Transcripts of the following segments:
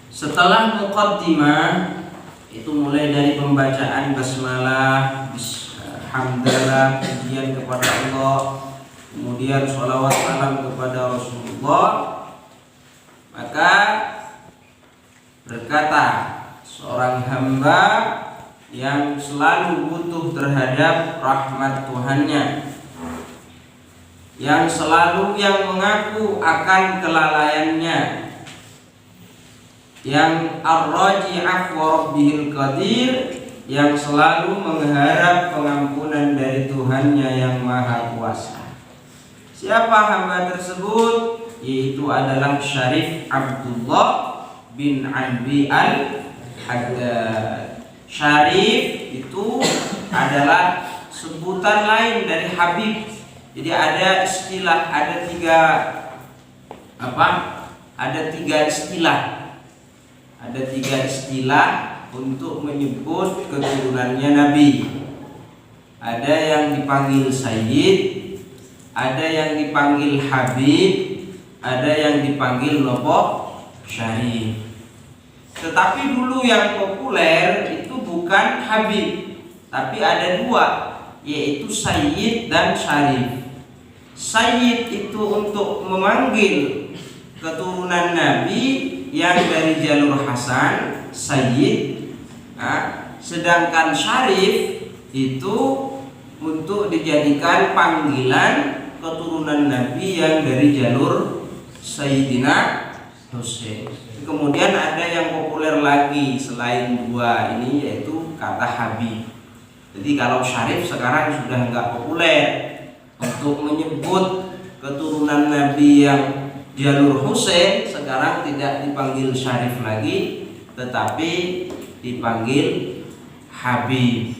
Setelah muqaddimah itu mulai dari pembacaan basmalah, hamdalah, pujian kepada Allah, kemudian sholawat salam kepada Rasulullah, maka berkata seorang hamba yang selalu butuh terhadap rahmat Tuhannya, yang mengaku akan kelalaiannya, yang ar-raji'ah wa rabbihil qadir, yang selalu mengharap pengampunan dari Tuhannya yang maha kuasa. Siapa hamba tersebut? Yaitu adalah Syarif Abdullah bin Abi al-Haddad. Syarif itu adalah sebutan lain dari Habib. Jadi ada istilah, ada tiga istilah untuk menyebut keturunannya Nabi. Ada yang dipanggil Sayyid, ada yang dipanggil Habib, ada yang dipanggil Syarif. Tetapi dulu yang populer itu bukan Habib, tapi ada dua, yaitu Sayyid dan Syarif. Sayyid itu untuk memanggil keturunan Nabi yang dari jalur Hasan, Sayyid. Sedangkan Syarif itu untuk dijadikan panggilan keturunan Nabi yang dari jalur Sayyidina Husain. Kemudian ada yang populer lagi selain dua ini, yaitu kata Habib. Jadi kalau Syarif sekarang sudah enggak populer. Untuk menyebut keturunan Nabi yang jalur Husain sekarang tidak dipanggil Syarif lagi, tetapi dipanggil Habib.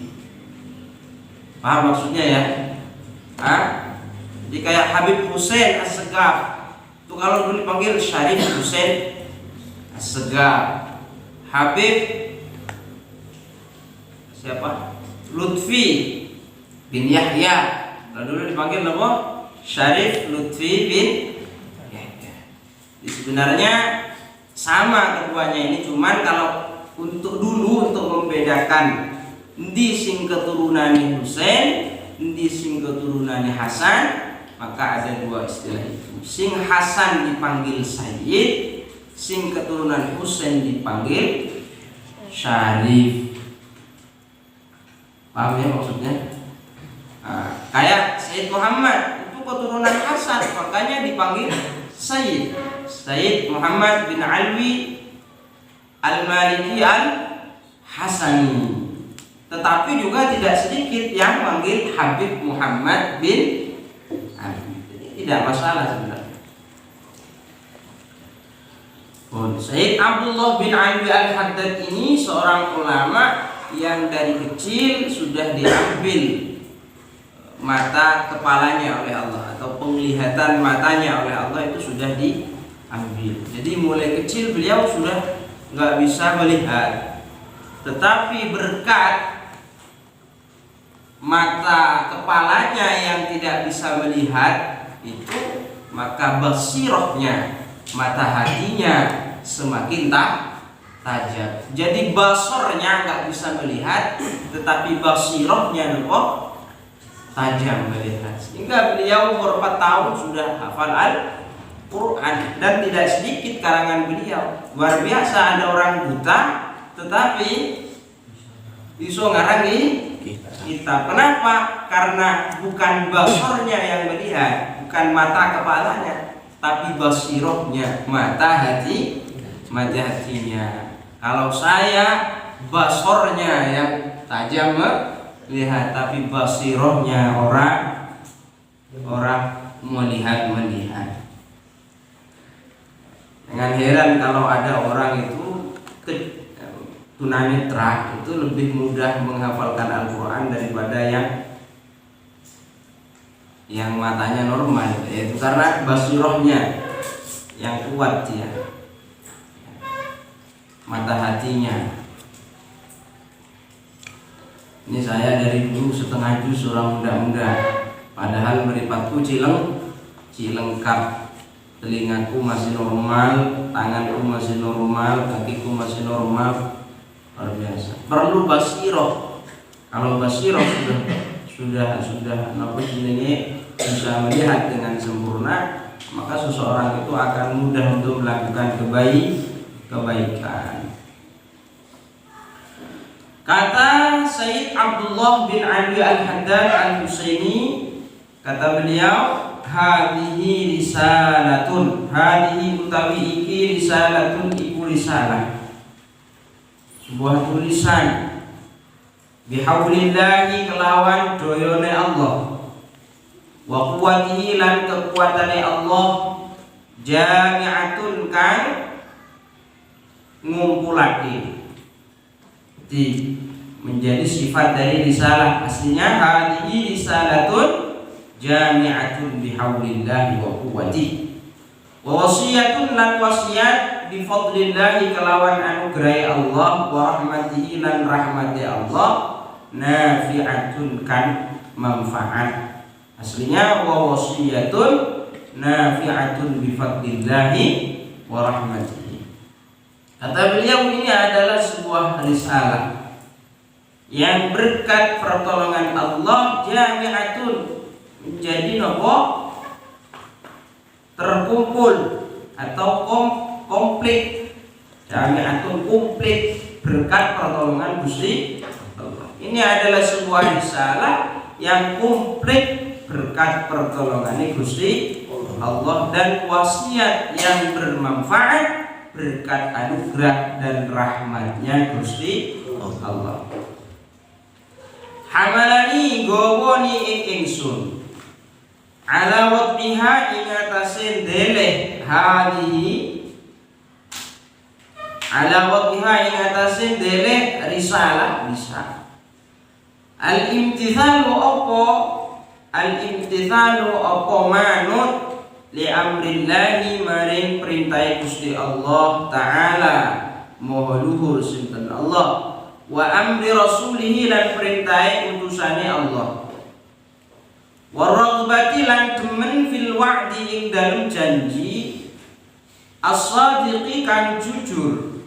Paham maksudnya ya? Jadi kayak Habib Husain As-Segaf itu kalau dulu dipanggil Syarif Husain As-Segaf. Habib siapa? Lutfi bin Yahya. Kalau dulu dipanggil apa? Syarif Lutfi bin Yahya. Sebenarnya sama keduanya ini, cuman kalau untuk membedakan endi sing keturunane Husain, endi sing keturunane Hasan, maka ada dua istilah itu. Sing Hasan dipanggil Sayyid, sing keturunan Husain dipanggil Syarif. Paham ya maksudnya? Kayak Sayyid Muhammad itu keturunan Hasan, makanya dipanggil Sayyid. Sayyid Muhammad bin Alwi Al-Maliki Al-Hasani. Tetapi juga tidak sedikit yang manggil Habib Muhammad bin Ali. Tidak masalah sebenarnya. Sayyid Abdullah bin Alwi Al-Haddad ini seorang ulama yang dari kecil sudah diambil mata kepalanya oleh Allah, atau penglihatan matanya oleh Allah itu sudah diambil. Jadi mulai kecil beliau sudah nggak bisa melihat, tetapi berkat mata kepalanya yang tidak bisa melihat itu, maka basirahnya, mata hatinya semakin tajam. Jadi basornya nggak bisa melihat, tetapi basirahnya tajam melihat. Sehingga beliau umur 4 tahun sudah hafal Al-Quran, dan tidak sedikit karangan beliau. Luar biasa, ada orang buta tetapi bisa ngarang kitab. Kenapa? Karena bukan basornya yang melihat, bukan mata kepalanya, tapi basirohnya, mata hatinya. Kalau saya basornya yang tajam melihat, tapi basirohnya orang melihat. Dengan heran kalau ada orang itu tunanetra itu lebih mudah menghafalkan Al-Quran daripada yang matanya normal, yaitu karena basirohnya yang kuat dia, mata hatinya. Ini saya dari dulu setengah juz orang muda-muda, padahal meripatku cilengkap. telingaku masih normal, tanganku masih normal, kakiku masih normal, luar biasa. Perlu basiroh. Kalau basiroh sudah apa ini bisa melihat dengan sempurna, maka seseorang itu akan mudah untuk melakukan kebaikan. Kata Sayyid Abdullah bin Ali Al-Haddad Al-Husaini, kata beliau, hadhihi risalatun, hadhihi utawi iki risalatun, iku risalah, sebuah tulisan, bihaulillahi kelawan doyone Allah, wa quwwatihi lan kekuatane Allah, jami'atun kan ngumpulake. Di menjadi sifat dari risalah, aslinya hadhihi risalatun jami'atun bihaulillahi wa quwwatihi, wa wasiyatun lan wasiat bifadlillahi kelawan anugerai Allah, wa rahmatihi lan rahmati Allah, nafi'atun kan manfaat. Aslinya wa wasiyatun nafi'atun bifadlillahi wa rahmatihi. Kata beliau, ini adalah sebuah risalah yang berkat pertolongan Allah, jami'atun, menjadi nopo terkumpul atau komplit, jami'atun komplit berkat pertolongan Gusti Allah. Ini adalah sebuah risalah yang komplit berkat pertolongan Gusti Allah dan wasiat yang bermanfaat berkat anugerah dan rahmatnya Gusti Allah. Hamalani gowoni ing ingsun ala wad'iha ing atase ndeleh hadihi, ala wad'iha ing atase ndeleh risalah bisa. Al-imtithalu apa manut li amrillahi maring perintah Gusti Allah Ta'ala maha luhur sinten Allah, wa amri rasulihi lan perintah utusane Allah, wa raghbati lan demen fil wa'di ing dalem janji, as-sadiqi kang jujur,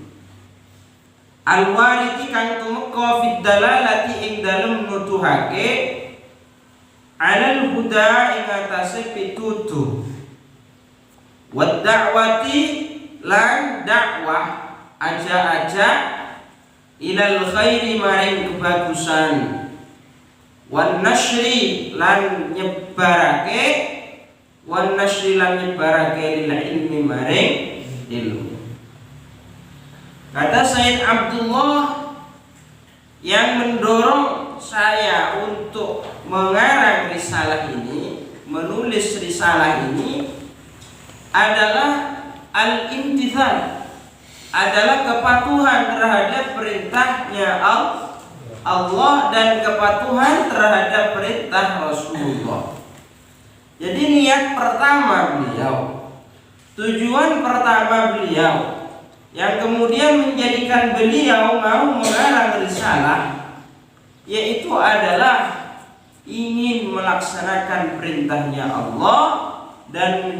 al-wariti kang tumeka fid dalalati ing dalem nuduhake, alal huda ing atase pituduh, wa da'wati lan dakwah aja ilal khairi maring kebagusan, wan nasri lan nyebarake, lil ilmi maring ilmu. Kata Sayyid Abdullah, yang mendorong saya untuk mengarang risalah ini, menulis risalah ini adalah al-imtithal, adalah kepatuhan terhadap perintahnya Allah dan kepatuhan terhadap perintah Rasulullah. Jadi niat pertama beliau, tujuan pertama beliau yang kemudian menjadikan beliau mau mengarang risalah, yaitu adalah ingin melaksanakan perintahnya Allah dan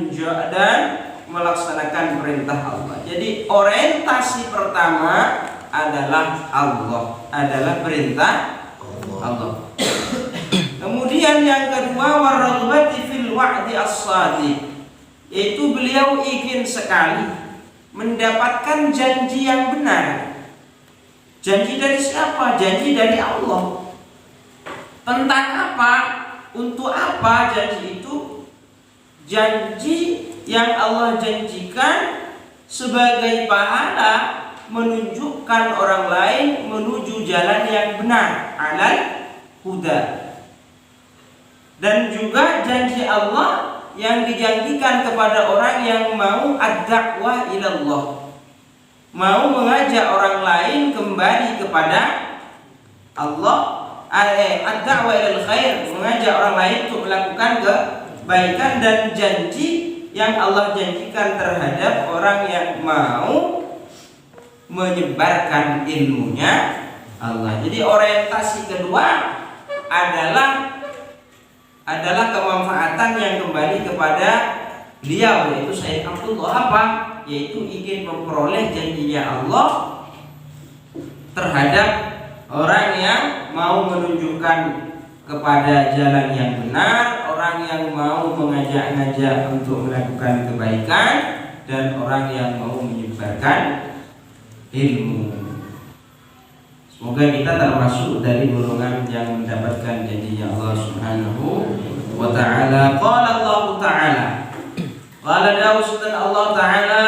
melaksanakan perintah Allah. Jadi orientasi pertama adalah Allah, adalah perintah Allah. Kemudian yang kedua, waraghbati fil wa'di as-sadiq, yaitu beliau ingin sekali mendapatkan janji yang benar. Janji dari siapa? Janji dari Allah. Tentang apa? Untuk apa janji itu? Janji yang Allah janjikan sebagai pahala menunjukkan orang lain menuju jalan yang benar, alal huda. Dan juga janji Allah yang dijanjikan kepada orang yang mau ad-da'wah ilallah, mau mengajak orang lain kembali kepada Allah, ad-da'wah ilal khair, mengajak orang lain untuk melakukan kebaikan, dan janji yang Allah janjikan terhadap orang yang mau menyebarkan ilmunya Allah. Jadi orientasi kedua adalah kemanfaatan yang kembali kepada beliau yaitu Sayyid Abdullah apa? Yaitu ingin memperoleh janjinya Allah terhadap orang yang mau menunjukkan kepada jalan yang benar, orang yang mau mengajak-ngajak untuk melakukan kebaikan, dan orang yang mau menyebarkan ilmu. Semoga kita termasuk dari golongan yang mendapatkan janjinya Allah Subhanahu wa ta'ala. Qala Allah ta'ala, qala Daud dan Allah ta'ala,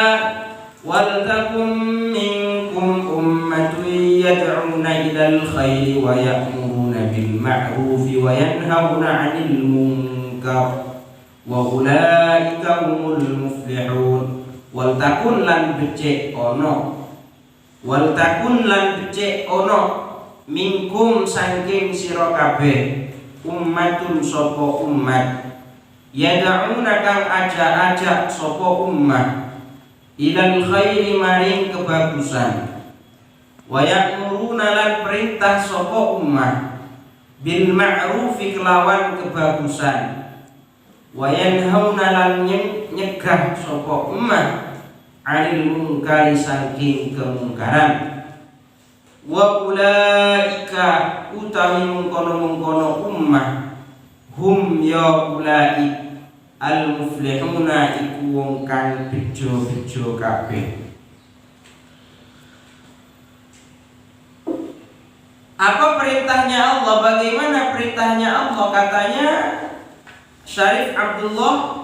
wal takum minkum ummatun yad'una ilal khairi wa ya'muruna bil ma'rufi wa yanhauna 'anil munkar wa ulaika humul muflihun. Wal takun lan becik ono, wal takun lan becik ono minkum saking sira kabeh ummatun sapa umat yad'una kang ajak-ajak sapa ummah ilal khairi maring kebagusan wa ya'muruna lan perintah sapa ummah bil ma'rufi kelawan kebagusan wa yanhauna lan nyegah sapa ummah 'anil munkari saking kemungkaran. Wa ulaika utawi mungkono-mungkono ummah hum ya ulai al muflihuna iku wong kang bejo-bejo kabeh. Apa perintahnya Allah? Bagaimana perintahnya Allah? Katanya Syarif Abdullah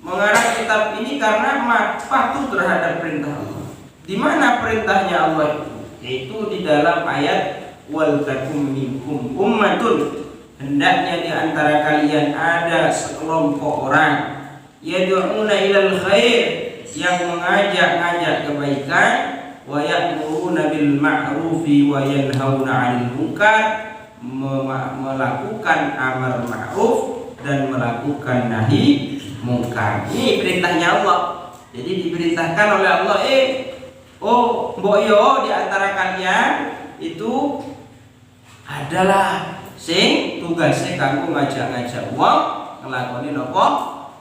mengarang kitab ini karena patuh terhadap perintah Allah. Di mana perintahnya Allah itu? Yaitu di dalam ayat wal takum minkum ummatun, hendaknya di antara kalian ada sekelompok orang yad'una ilal khair, yang mengajak-ngajak kebaikan, wa ya'muruna bil ma'rufi wa yanhauna 'anil munkar, melakukan amar ma'ruf dan melakukan nahi mungkar. Ini perintahnya Allah. Jadi diperintahkan oleh Allah, mbok yo di antara kalian itu adalah sing tugasnya kanggo ngajak-ngajak wong nglakoni napa?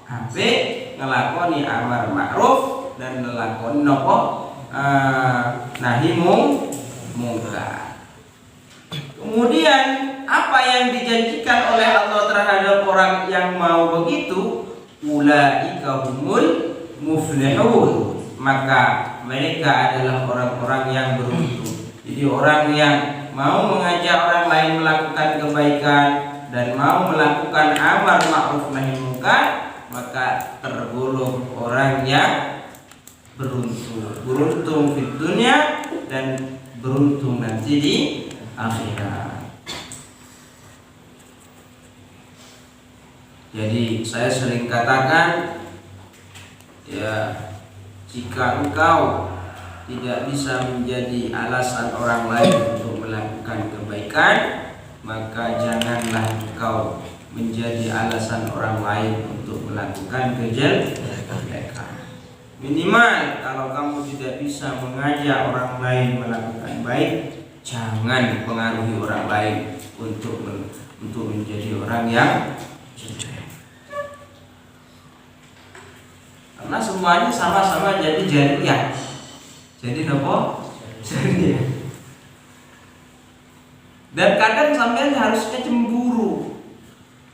Apik, nglakoni amar ma'ruf dan nglakoni napa? Nahi mungkar. Kemudian apa yang dijanjikan oleh Allah terhadap orang yang mau begitu? Ulaika humul muflihun, maka mereka adalah orang-orang yang beruntung. Jadi orang yang mau mengajak orang lain melakukan kebaikan dan mau melakukan amar ma'ruf nahi munkar, maka tergolong orang yang beruntung di dunia dan beruntung nanti di akhirat. Jadi saya sering katakan, ya, jika engkau tidak bisa menjadi alasan orang lain untuk melakukan kebaikan, maka janganlah engkau menjadi alasan orang lain untuk melakukan kejelekan. Minimal kalau kamu tidak bisa mengajak orang lain melakukan baik, jangan pengaruhi orang lain untuk menjadi orang yang jelek. Karena semuanya sama-sama jadi jariyah. Jadi nopo? Jariyah. Dan kadang sampean harusnya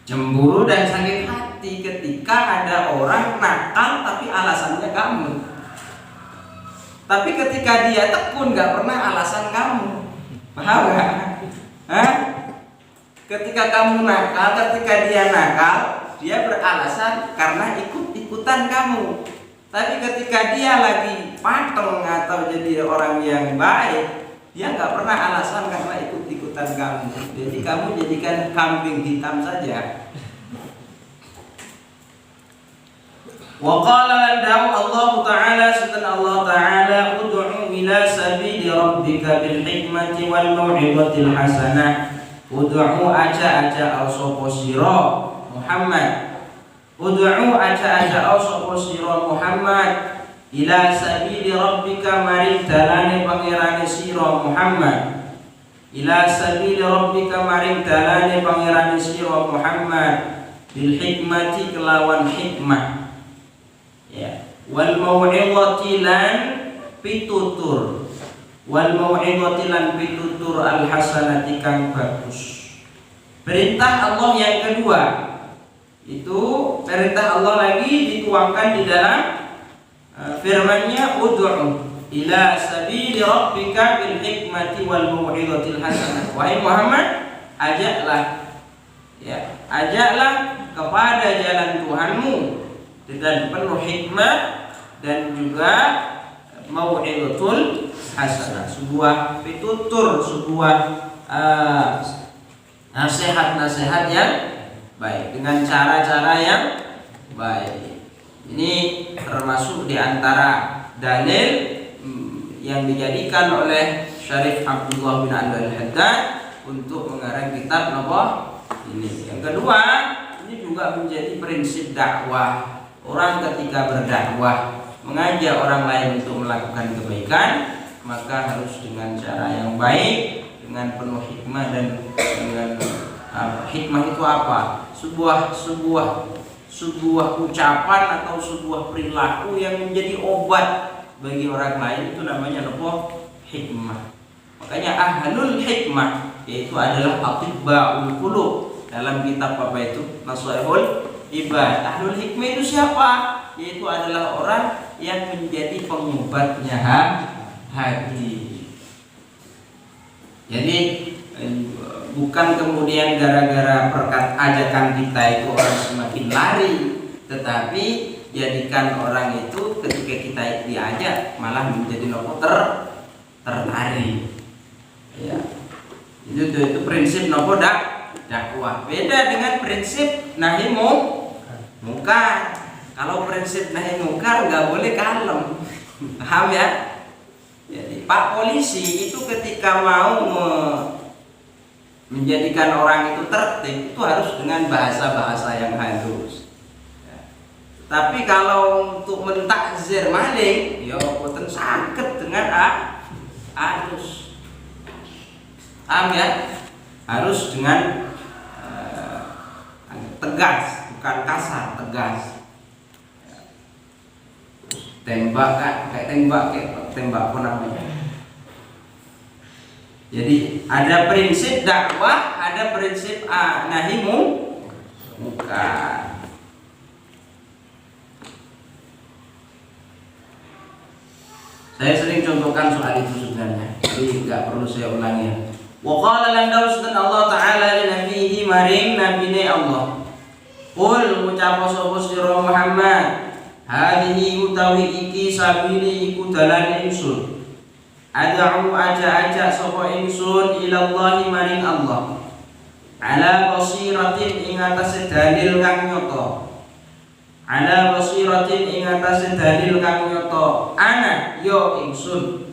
cemburu dan sakit hati ketika ada orang nakal tapi alasannya kamu. Tapi ketika dia tekun gak pernah alasan kamu. Paham gak? Ketika kamu nakal, ketika dia nakal, dia beralasan karena ikut-ikutan kamu. Tapi ketika dia lagi pateng atau jadi orang yang baik, dia nggak pernah alasan karena ikut-ikutan kamu. Jadi kamu jadikan kambing hitam saja. Wa qala Allah Ta'ala, setelah Allah Ta'ala, ud'u ila sabili rabbika bil hikmati wal mau'izatil hasanah. Ud'u aja al-sopo sira Muhammad. Ud'u aja al-sopo sira Muhammad ila sabili rabbika maring dalane pangerane sira Muhammad. Ila sabili rabbika maring dalane pangerane sira Muhammad bil hikmati kelawan hikmah. Ya, wal mau'izati lan pitutur. Wal mau'izati lan pitutur al hasanati kang bagus. Perintah Allah yang kedua itu perintah Allah lagi dituangkan di dalam firman-Nya ud'u ila sabili rabbika bil hikmati wal mau'izatil hasanah. Wahai Muhammad, ajaklah kepada jalan Tuhanmu dengan penuh hikmah dan juga mau'izatul hasanah, sebuah pitutur, sebuah nasihat-nasihat yang baik dengan cara-cara yang baik. Ini termasuk di antara dalil yang dijadikan oleh Syarif Abdullah bin Al-Haddad untuk mengarang kitab apa ini. Yang kedua, ini juga menjadi prinsip dakwah. Orang ketika berdakwah mengajak orang lain untuk melakukan kebaikan, maka harus dengan cara yang baik, dengan penuh hikmah dan dengan hikmah itu apa? Sebuah ucapan atau sebuah perilaku yang menjadi obat bagi orang lain, itu namanya apa? Hikmah. Makanya ahlul hikmah yaitu adalah atibbaul qulub. Dalam kitab apa itu? Nasaihul Ibad. Ahlul hikmah itu siapa? Yaitu adalah orang yang menjadi pengobatnya hati. Jadi bukan kemudian gara-gara ajakan kita itu orang semakin lari, tetapi jadikan orang itu ketika kita diajak malah menjadi nopo terlari. Ya. Itu prinsip nopo dakwah. Beda dengan prinsip nahi mungkar. Kalau prinsip nahi mungkar nggak boleh kalem. Paham ya? Jadi Pak polisi itu ketika mau menjadikan orang itu tertib itu harus dengan bahasa-bahasa yang halus. Ya. Tapi kalau untuk mentakzir maling, ya boten sakit dengan halus. Paham ya? Harus dengan tegas, bukan kasar, tegas. Tembak kayak tembak apa namanya. Jadi ada prinsip dakwah, ada prinsip nahi mungkar. Saya sering contohkan soal itu sebenarnya, jadi nggak perlu saya ulangi. Wa qala lan dawstan Allah taala li nabihi maring nabine Allah. Qul ngucap sapa sira Muhammad, hadhihi utawi iki sabili iku dalan ingsun. Ad'u aja sapa ingsun ilallahi maring Allah. Ala basiratin ing atase dalil kang nyata. Ala basiratin ing atase dalil kang nyata. Ana yo ingsun.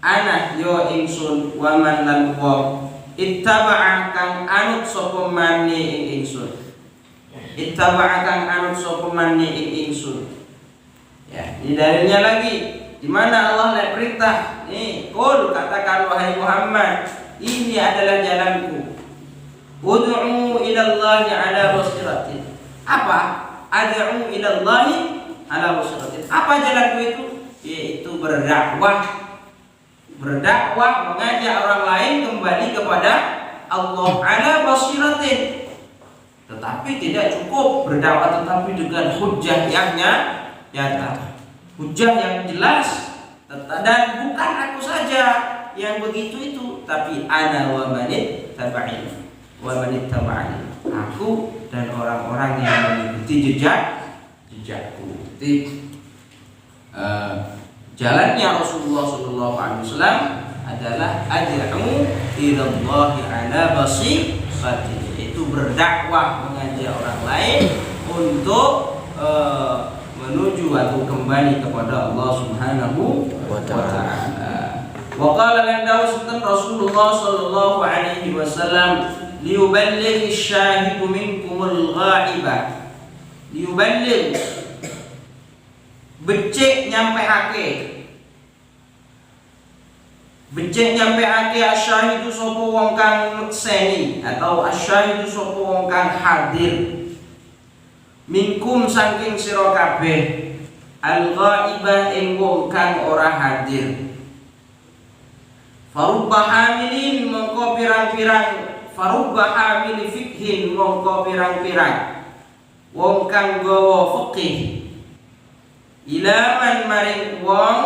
Ana yo ingsun wa man lan wong ittaba'a kang anut sapa mani ing ingsun. Ittaba'a kang anut sapa mani ing ingsun. Ya, ini dalilnya lagi. Di mana Allah nak perintah? Nih, qul katakan wahai Muhammad, ini adalah jalanku. Ud'u ila Allah ala basiratin. Apa? Ad'u ila Allah ala basiratin. Apa jalanku itu? Yaitu berdakwah, mengajak orang lain kembali kepada Allah ala basiratin. Tetapi tidak cukup berdakwah tetapi dengan hujjah yang nyata. Hujjah yang jelas, dan bukan aku saja yang begitu itu, tapi ana wa manit taba'in, aku dan orang-orang yang mengikuti jejakku. Jadi jalannya Rasulullah SAW adalah ad'u ila Allah ala basiratin, itu berdakwah, mengajak orang lain untuk menuju atau kembali kepada Allah Subhanahu wa ta'ala. Wa qala lan dawsatan Rasulullah sallallahu alaihi wasallam liyuballigh asy-syahidu minkumul ghaiba. Liyuballigh becik nyampeake. Becik nyampeake asy-syahidu sapa wong kang mekseni atau asy-syahidu sapa wong kang hadir. Minkum saking sira kabeh al-ghaibah ing wong kang ora hadir. Farubba hamilin mongko pirang-pirang, farubba hamili fikhin mongko pirang-pirang wong kang gawa fikih, ilaman maring wong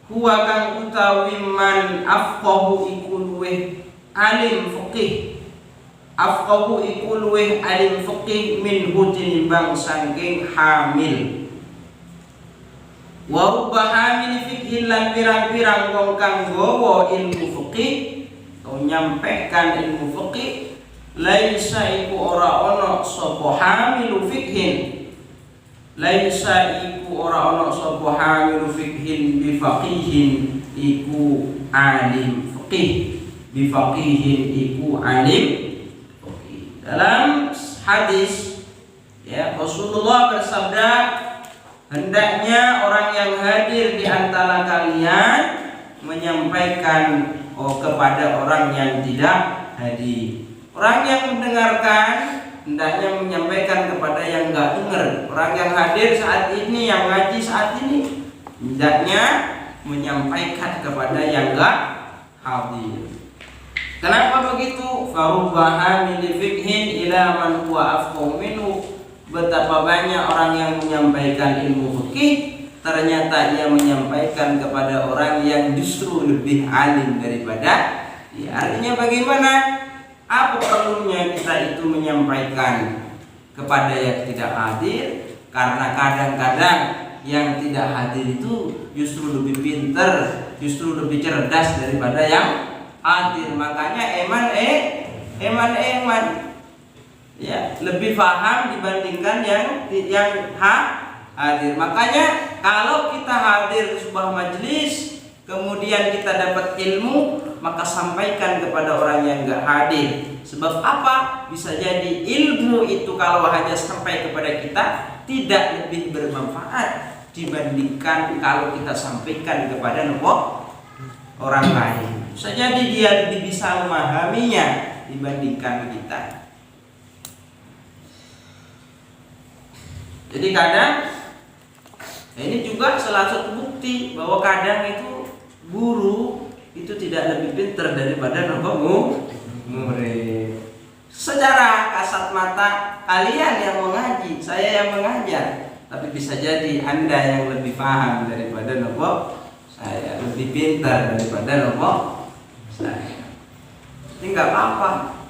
huwa kang utawi man afqahu iku luweh alim fikih, afqahu iku luweh alim fikih min tinimbang saking hamil. Wa rubba hamil fikih lan pirang-pirang wong kang gawa ilmu fikih atau nyampaikan ilmu fikih, laisa iku ora ana sapa hamilu fikhin, laisa iku ora ana sapa hamilu fikhin bi faqihin iku alim fikih, bi faqihin iku alim fikih. Dalam hadis ya Rasulullah bersabda, hendaknya orang yang hadir di antara kalian menyampaikan kepada orang yang tidak hadir. Orang yang mendengarkan hendaknya menyampaikan kepada yang enggak dengar. Orang yang hadir saat ini, yang ngaji saat ini, hendaknya menyampaikan kepada yang enggak hadir. Kenapa begitu? Farubba hamili fikhin ila man huwa afqahu minhu. Betapa banyak orang yang menyampaikan ilmu fikih, ternyata ia menyampaikan kepada orang yang justru lebih alim daripada dia. Artinya bagaimana? Apa perlunya kita itu menyampaikan kepada yang tidak hadir? Karena kadang-kadang yang tidak hadir itu justru lebih pintar, justru lebih cerdas daripada yang hadir. Makanya eman ya, lebih paham dibandingkan yang hadir. Makanya kalau kita hadir di sebuah majelis, kemudian kita dapat ilmu, maka sampaikan kepada orang yang enggak hadir. Sebab apa? Bisa jadi ilmu itu kalau hanya sampai kepada kita tidak lebih bermanfaat dibandingkan kalau kita sampaikan kepada orang lain. Bisa jadi dia lebih bisa memahaminya dibandingkan kita. Jadi kadang ini juga salah satu bukti bahwa kadang itu guru itu tidak lebih pintar daripada murid. Secara kasat mata kalian yang mengaji, saya yang mengajar, tapi bisa jadi Anda yang lebih paham daripada saya, lebih pintar daripada saya. Ini enggak apa-apa.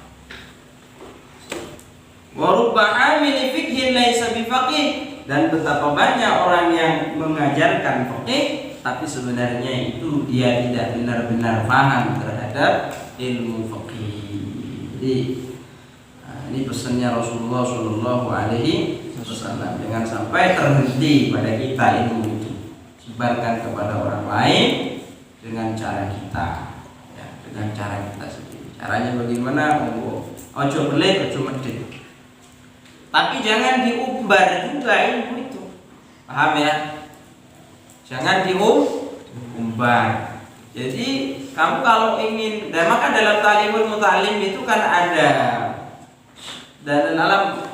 Wa rubba amili fikhin laisa bifaqih, dan betapa banyak orang yang mengajarkan fikih tapi sebenarnya itu dia tidak benar-benar paham terhadap ilmu fikih. Jadi ini pesannya Rasulullah Shallallahu Alaihi Wasallam, jangan sampai terhenti pada kita ilmu itu, sebarkan kepada orang lain dengan cara kita, ya, dengan cara kita sendiri. Caranya bagaimana? Ojo belik, ojo medit. Tapi jangan diumbar juga ilmu itu. Paham ya? Jangan diumbar. Jadi kamu kalau ingin, dan maka dalam talimul mutalim itu kan ada, dan dalam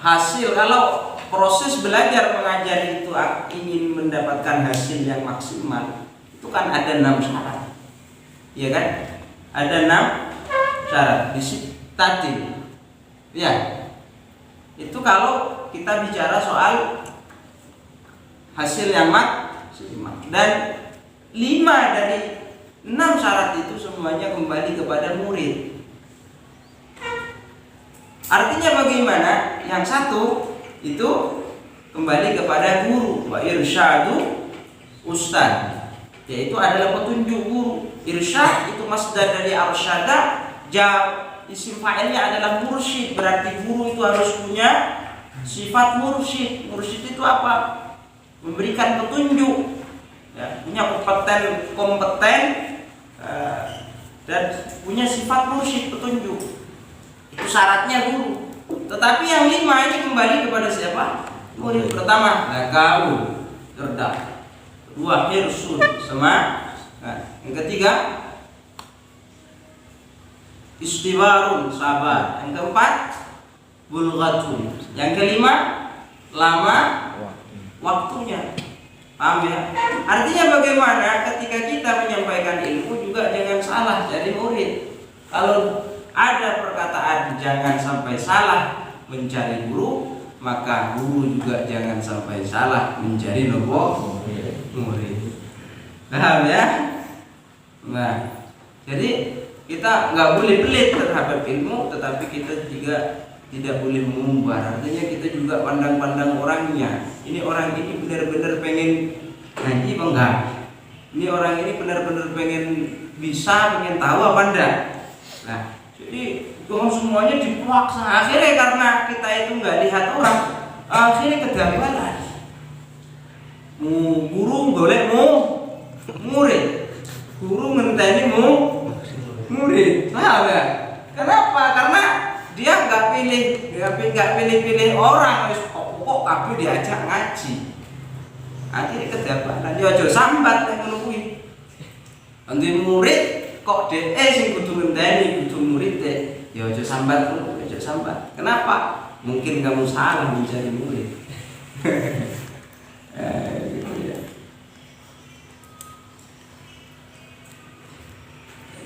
hasil, kalau proses belajar mengajar itu ingin mendapatkan hasil yang maksimal, itu kan ada 6 syarat. Iya kan? Ada 6 syarat. Tadi ya, itu kalau kita bicara soal hasil yang maksimal. Dan 5 dari 6 syarat itu semuanya kembali kepada murid. Artinya bagaimana? Yang satu itu kembali kepada guru, wa irsyadu ustad, yaitu adalah petunjuk guru. Irsyad itu masdar dari arsyada, isim fa'ilnya adalah mursyid, berarti guru itu harus punya sifat mursyid. Mursyid itu apa? Memberikan petunjuk, ya, punya kompeten dan punya sifat mursyid, petunjuk. Itu syaratnya guru. Tetapi yang 5 ini kembali kepada siapa? Murid. Pertama, gaul, cerdas. Kedua, hirsun, semangat. Yang ketiga, istiwarun, sabar. Yang keempat, bulghatun. Yang kelima, lama waktunya. Paham ya? Artinya bagaimana ketika kita menyampaikan ilmu juga jangan salah jadi murid. Kalau ada perkataan jangan sampai salah mencari guru, maka guru juga jangan sampai salah mencari murid. Paham ya? Nah, jadi kita nggak boleh pelit terhadap ilmu, tetapi kita juga tidak boleh mengumbar. Artinya kita juga pandang-pandang orangnya. Ini orang ini benar-benar pengen ngaji apa enggak? Ini orang ini benar-benar pengen bisa, pengen tahu apa enggak? Nah, jadi kalau semuanya dipaksa, akhirnya karena kita itu nggak lihat orang, akhirnya kegagalan. Guru boleh murid, guru ngenteni murid. Nah, ya. Kenapa? Karena dia nggak pilih orang, kok kabeh diajak ngaji. Akhirnya kegagalan. Dia aja sambat nek ngono kuwi. Nanti murid kok dhek sing kudu ngenteni, kudu murid ya aja sambat, aja sambat. Kenapa? Mungkin kamu salah mencari murid. Gitu ya.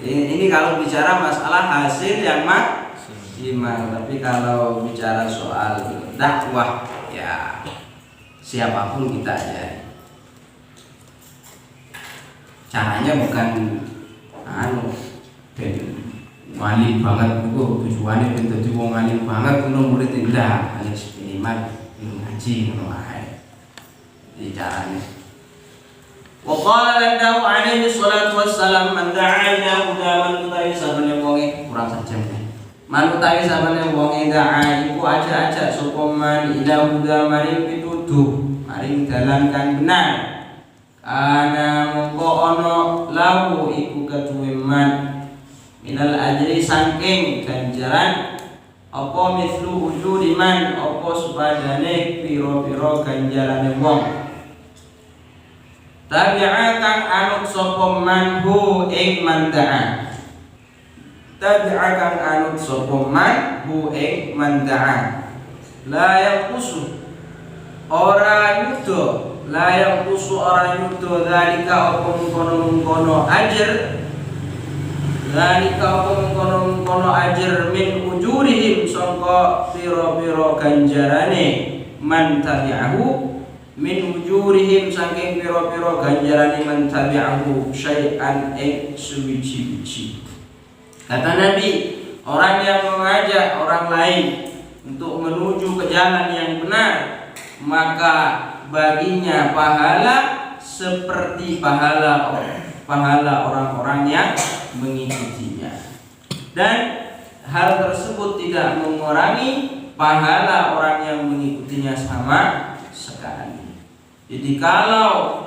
Ini kalau bicara masalah hasil yang maksimal, tapi kalau bicara soal dakwah ya siapapun kita ajari. Caranya bukan alim banget itu tujuannya ben dadi wong alim banget ngono murid ndak harus minimal ngaji ngono ae. Iki carane. Wa qala lahu alaihi salatu wassalam man da'a ila huda man utawi sabane wonge kurang sajam. Man utawi sabane wonge da'a iku aja-aja sapa man ila huda maring pituduh, maring dalan kang benar. Ana mongko ana lahu iku kaduwe man minal ajri saking ganjaran apa mislu ujuri man apa sepadane pira-pira ganjarane wong. Tabi'a kang anut sapa man hu ing man da'a. Tabi'a kang anut sapa man hu ing man da'a. La yaqusu ora yudo, la yaqusu ora yudo zalika apa mungkono ajr. Zalika apa mungkono ajr min ujurihim sangka pira-pira ganjarane man tabi'ahu. Min ujurihim saking pira-pira ganjarane man tabi'ahu syai'an ing suwiji-wiji. Kata Nabi, orang yang mengajak orang lain untuk menuju ke jalan yang benar, maka baginya pahala seperti pahala orang-orang yang mengikutinya. Dan hal tersebut tidak mengurangi pahala orang yang mengikutinya sama sekali. Jadi kalau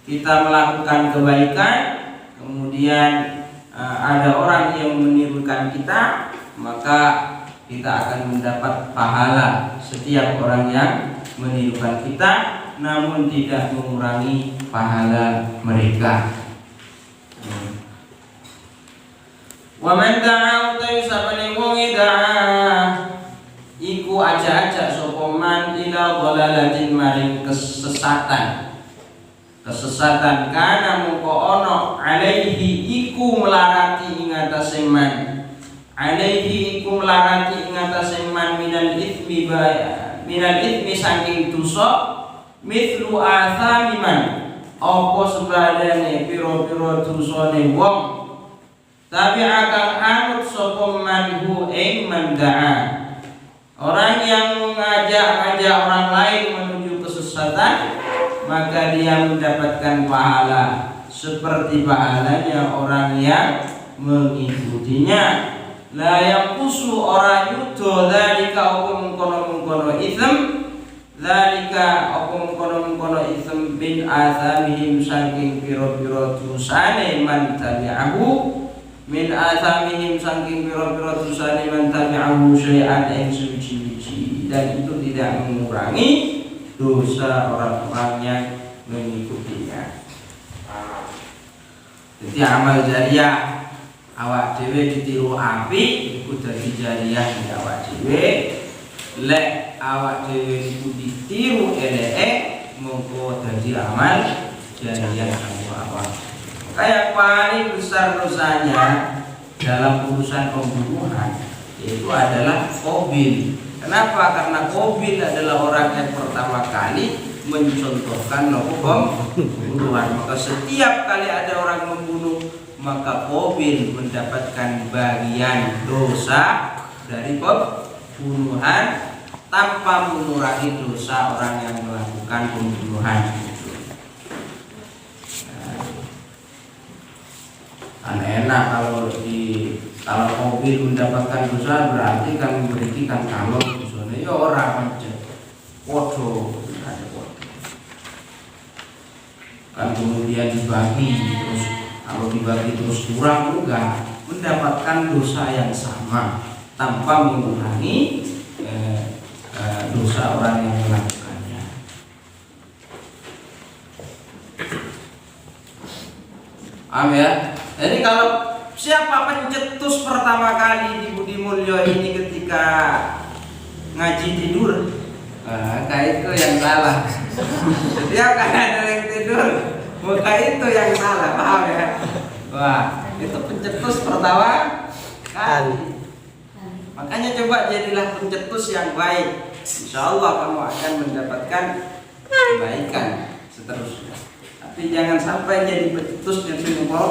kita melakukan kebaikan, kemudian ada orang yang menirukan kita, maka kita akan mendapat pahala setiap orang yang menirukan kita, namun tidak mengurangi pahala mereka. Wa man da'a utawi sapane wong da'a iku aja-aja sapa man ila dhalalatin maring kesesatan. Kesesatan kana mongko ana alaihi iku melarati ing atase man. Alaihi iku melarati ing atase man minal ithmi saking dosa mithlu athami man apa sebadane pira-pira dosane wong. Tapi akan anut sapa man hu ing man da'a. Orang yang mengajak orang lain menuju kesesatan, maka dia mendapatkan pahala seperti pahalanya orang yang mengikutinya. La yaqusu ora yudo dzalika apa mungkono ism, dzalika apa mungkono ism bin athamihim saking pira-pira dosane man tabi'ahu. Min athamihim saking pira-pira dosane man tabi'ahu syai'an ing suci-suci, dan itu tidak mengurangi dosa orang-orang yang mengikutinya. Jadi amal jariah awak dhewe ditiru api iku dadi jariah awak dhewe, lek awak dhewe iku ditiru elek mongko dadi amal jariah apa. Kayak paling besar dosanya dalam urusan pembunuhan itu adalah Qabil. Kenapa? Karena Qabil adalah orang yang pertama kali mencontohkan pembunuhan. Maka setiap kali ada orang membunuh, maka Qabil mendapatkan bagian dosa dari pembunuhan tanpa mengurangi dosa orang yang melakukan pembunuhan. Kan enak kalau Qabil mendapatkan dosa berarti kan memberikan kalau dosanya ya orang aja podo kan kemudian dibagi terus, kalau dibagi terus kurang enggak, mendapatkan dosa yang sama tanpa mengurangi dosa orang yang melakukannya. Paham ya? Jadi kalau siapa pencetus pertama kali di Budi Mulyo ini ketika ngaji tidur? Kayak itu yang salah. Setiap kali ada yang tidur, maka itu yang salah, paham ya? Wah, itu pencetus pertama kali. Makanya coba jadilah pencetus yang baik. Insya Allah kamu akan mendapatkan kebaikan seterusnya. Tapi jangan sampai jadi pencetus yang sungguh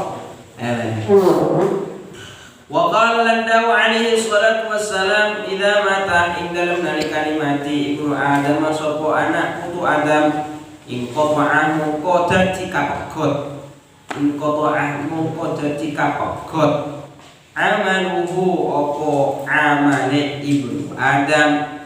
wa qala landahu alaihi salatu wassalam idza mata ing dalam nalika mati ibnu adam sapa anak putu adam ing qata'ahu qadati kapagot ing qata'ahu qadati kapagot amaluhu apa amale ibnu adam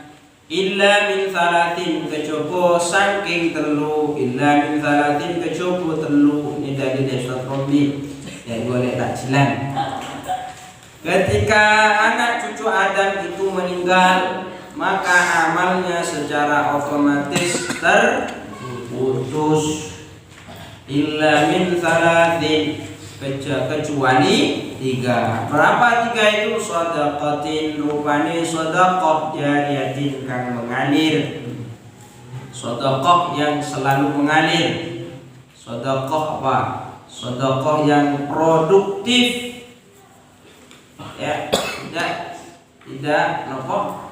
illa min salatin kejaba saking telu illa min salatin kejaba telu ini dari desa Rombi yang boleh takjilan. Ketika anak cucu Adam itu meninggal, maka amalnya secara otomatis terputus. Illa min salatin kecuali tiga. Berapa tiga itu? Shadaqatin rupane shadaqah jariyatin kang mengalir. Shadaqah yang selalu mengalir. Shadaqah apa? Shadaqah yang produktif. Ya, tidak nopo.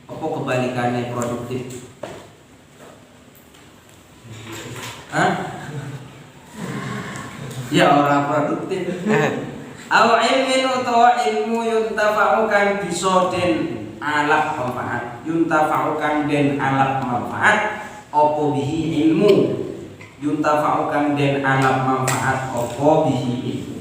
Apa kebalikannya produktif? Ya orang produktif. Aw ilmin utawa ilmu yuntafa'u kang bisa den alap manfaat. Yuntafa'u kang den alap manfaat apa bihi ilmu. Yuntafa'u kang den alap manfaat apa bihi ilmu.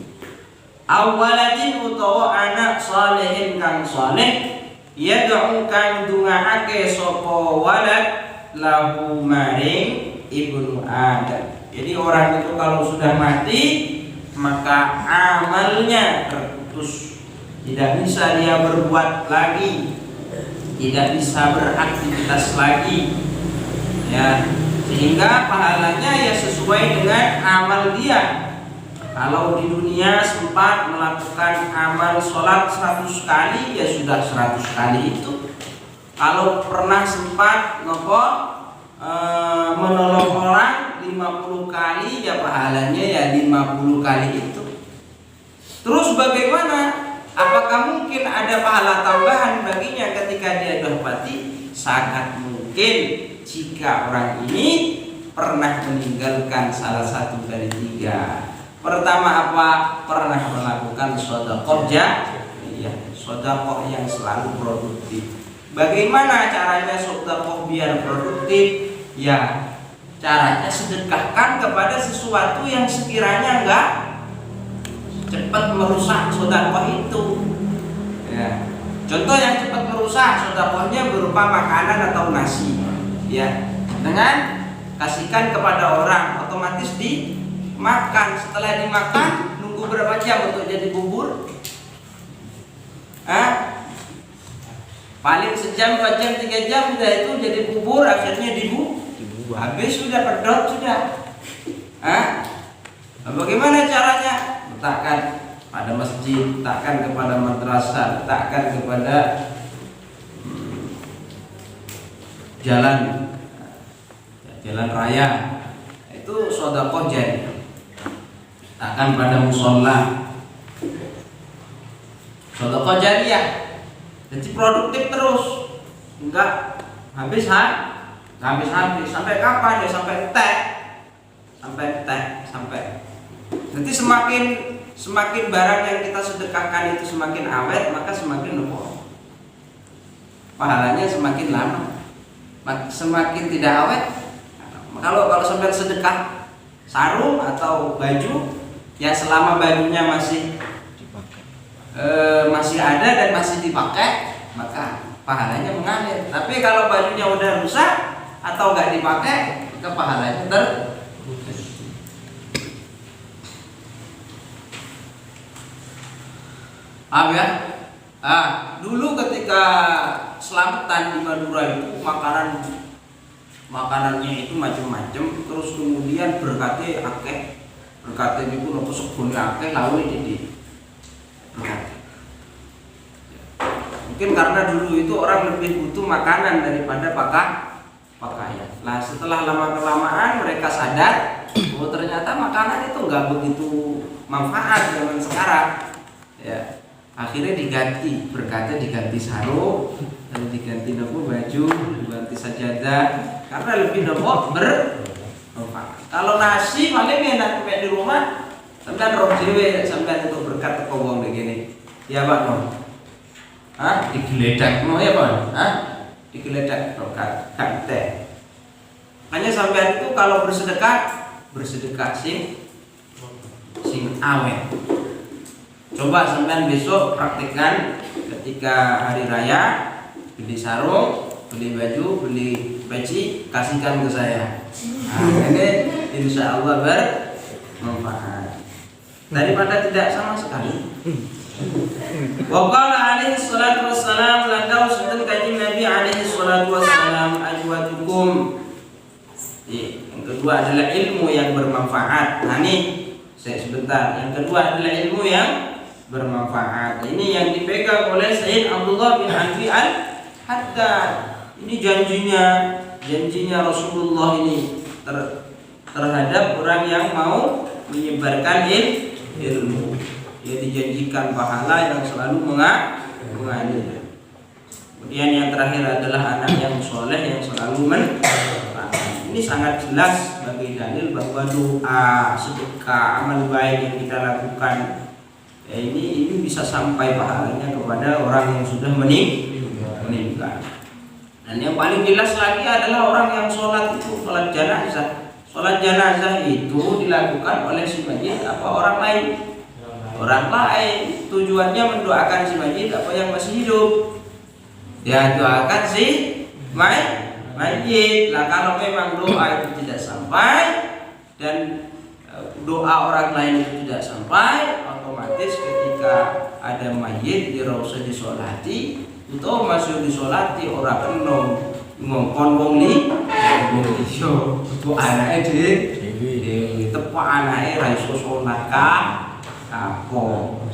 Awaladin utawa anak salihin kang saleh yad'u kang dungaake sapa walad lahu maring ibnu Adam. Jadi orang itu kalau sudah mati maka amalnya terputus, tidak bisa dia berbuat lagi, tidak bisa beraktivitas lagi, ya, sehingga pahalanya ya sesuai dengan amal dia. Kalau di dunia sempat melakukan amal sholat 100 kali ya sudah 100 kali itu. Kalau pernah sempat menolong orang 50 kali ya pahalanya ya 50 kali itu. Terus bagaimana? Apakah mungkin ada pahala tambahan baginya ketika dia sudah mati? Sangat mungkin jika orang ini pernah meninggalkan salah satu dari tiga. Pertama apa? Pernah melakukan sedekah jariyah, sedekah yang selalu produktif. Bagaimana caranya sedekah biar produktif? Ya, caranya sedekahkan kepada sesuatu yang sekiranya enggak cepat merusak sedekah itu. Ya. Contoh yang cepat merusak sedekahnya berupa makanan atau nasi. Ya, dengan kasihkan kepada orang otomatis dimakan. Setelah dimakan nunggu berapa jam untuk jadi bubur? Paling sejam, 2 jam, 3 jam sudah itu jadi bubur, akhirnya habis sudah pedot sudah. Bagaimana caranya? Letakkan pada masjid, letakkan kepada madrasah, letakkan kepada jalan, jalan raya, itu sedekah jariyah. Akan pada musola, sedekah jariyah. Jadi produktif terus, enggak habis sampai kapan ya? Sampai nanti semakin barang yang kita sedekahkan itu semakin awet, maka semakin nopo pahalanya semakin lama. Semakin tidak awet, kalau sampai sedekah sarung atau baju, ya selama bajunya masih ada dan masih dipakai, maka pahalanya mengalir. Tapi kalau bajunya udah rusak atau nggak dipakai, maka pahalanya ya. Dulu ketika selamatan di Madura itu makanannya itu macam-macam, terus kemudian berkatnya akeh, berkatnya itu nopo sebune akeh lalu jadi berkat. Mungkin karena dulu itu orang lebih butuh makanan daripada pakaian. Nah, setelah lama-kelamaan mereka sadar bahwa ternyata makanan itu nggak begitu manfaat zaman sekarang. Ya, akhirnya diganti, berkatnya diganti sarung, lalu diganti nopo baju, diganti sajadah, karena lebih nopo bermanfaat. Kalau nasi paling enak di rumah, sampai roh dewe, sampai itu berkat teko wong begini. Ya Pak no. Digeledak no ya Pak. Digeledak berkat teh. Hanya sampai itu kalau bersedekah sing awet. Coba sampean besok praktekkan ketika hari raya, beli sarung, beli baju, beli peci, kasihkan ke saya. Ini insya Allah bermanfaat daripada tidak sama sekali. Wa qala alaihi salatu wassalam, landau sunten kanjeng Nabi alaihi salatu wassalam, ajwadukum. Yang kedua adalah ilmu yang bermanfaat. Nah ini saya sebentar. Yang kedua adalah ilmu yang bermanfaat. Ini yang dipegang oleh Sayyid Abdullah bin Amri al-Haddad. Ini janjinya Rasulullah ini terhadap orang yang mau menyebarkan ilmu. Dia dijanjikan pahala yang selalu mengalir. Kemudian yang terakhir adalah anak yang soleh yang selalu mendoakan. Ini sangat jelas sebagai dalil bahwa doa, sedekah, amal baik yang kita lakukan ya ini bisa sampai pahalanya kepada orang yang sudah meninggal. Dan yang paling jelas lagi adalah orang yang sholat itu, sholat jenazah. Sholat jenazah itu dilakukan oleh si mayit apa orang lain? Orang lain. Tujuannya mendoakan si mayit apa yang masih hidup? Ya doakan si mayit. Lah kalau memang doa itu tidak sampai dan doa orang lain itu tidak sampai, otomatis ketika ada mayit di rausa disolati, itu masih disolati orang enom ngongkon wong iso itu anake dhewe tepo anake ra iso salat kapok.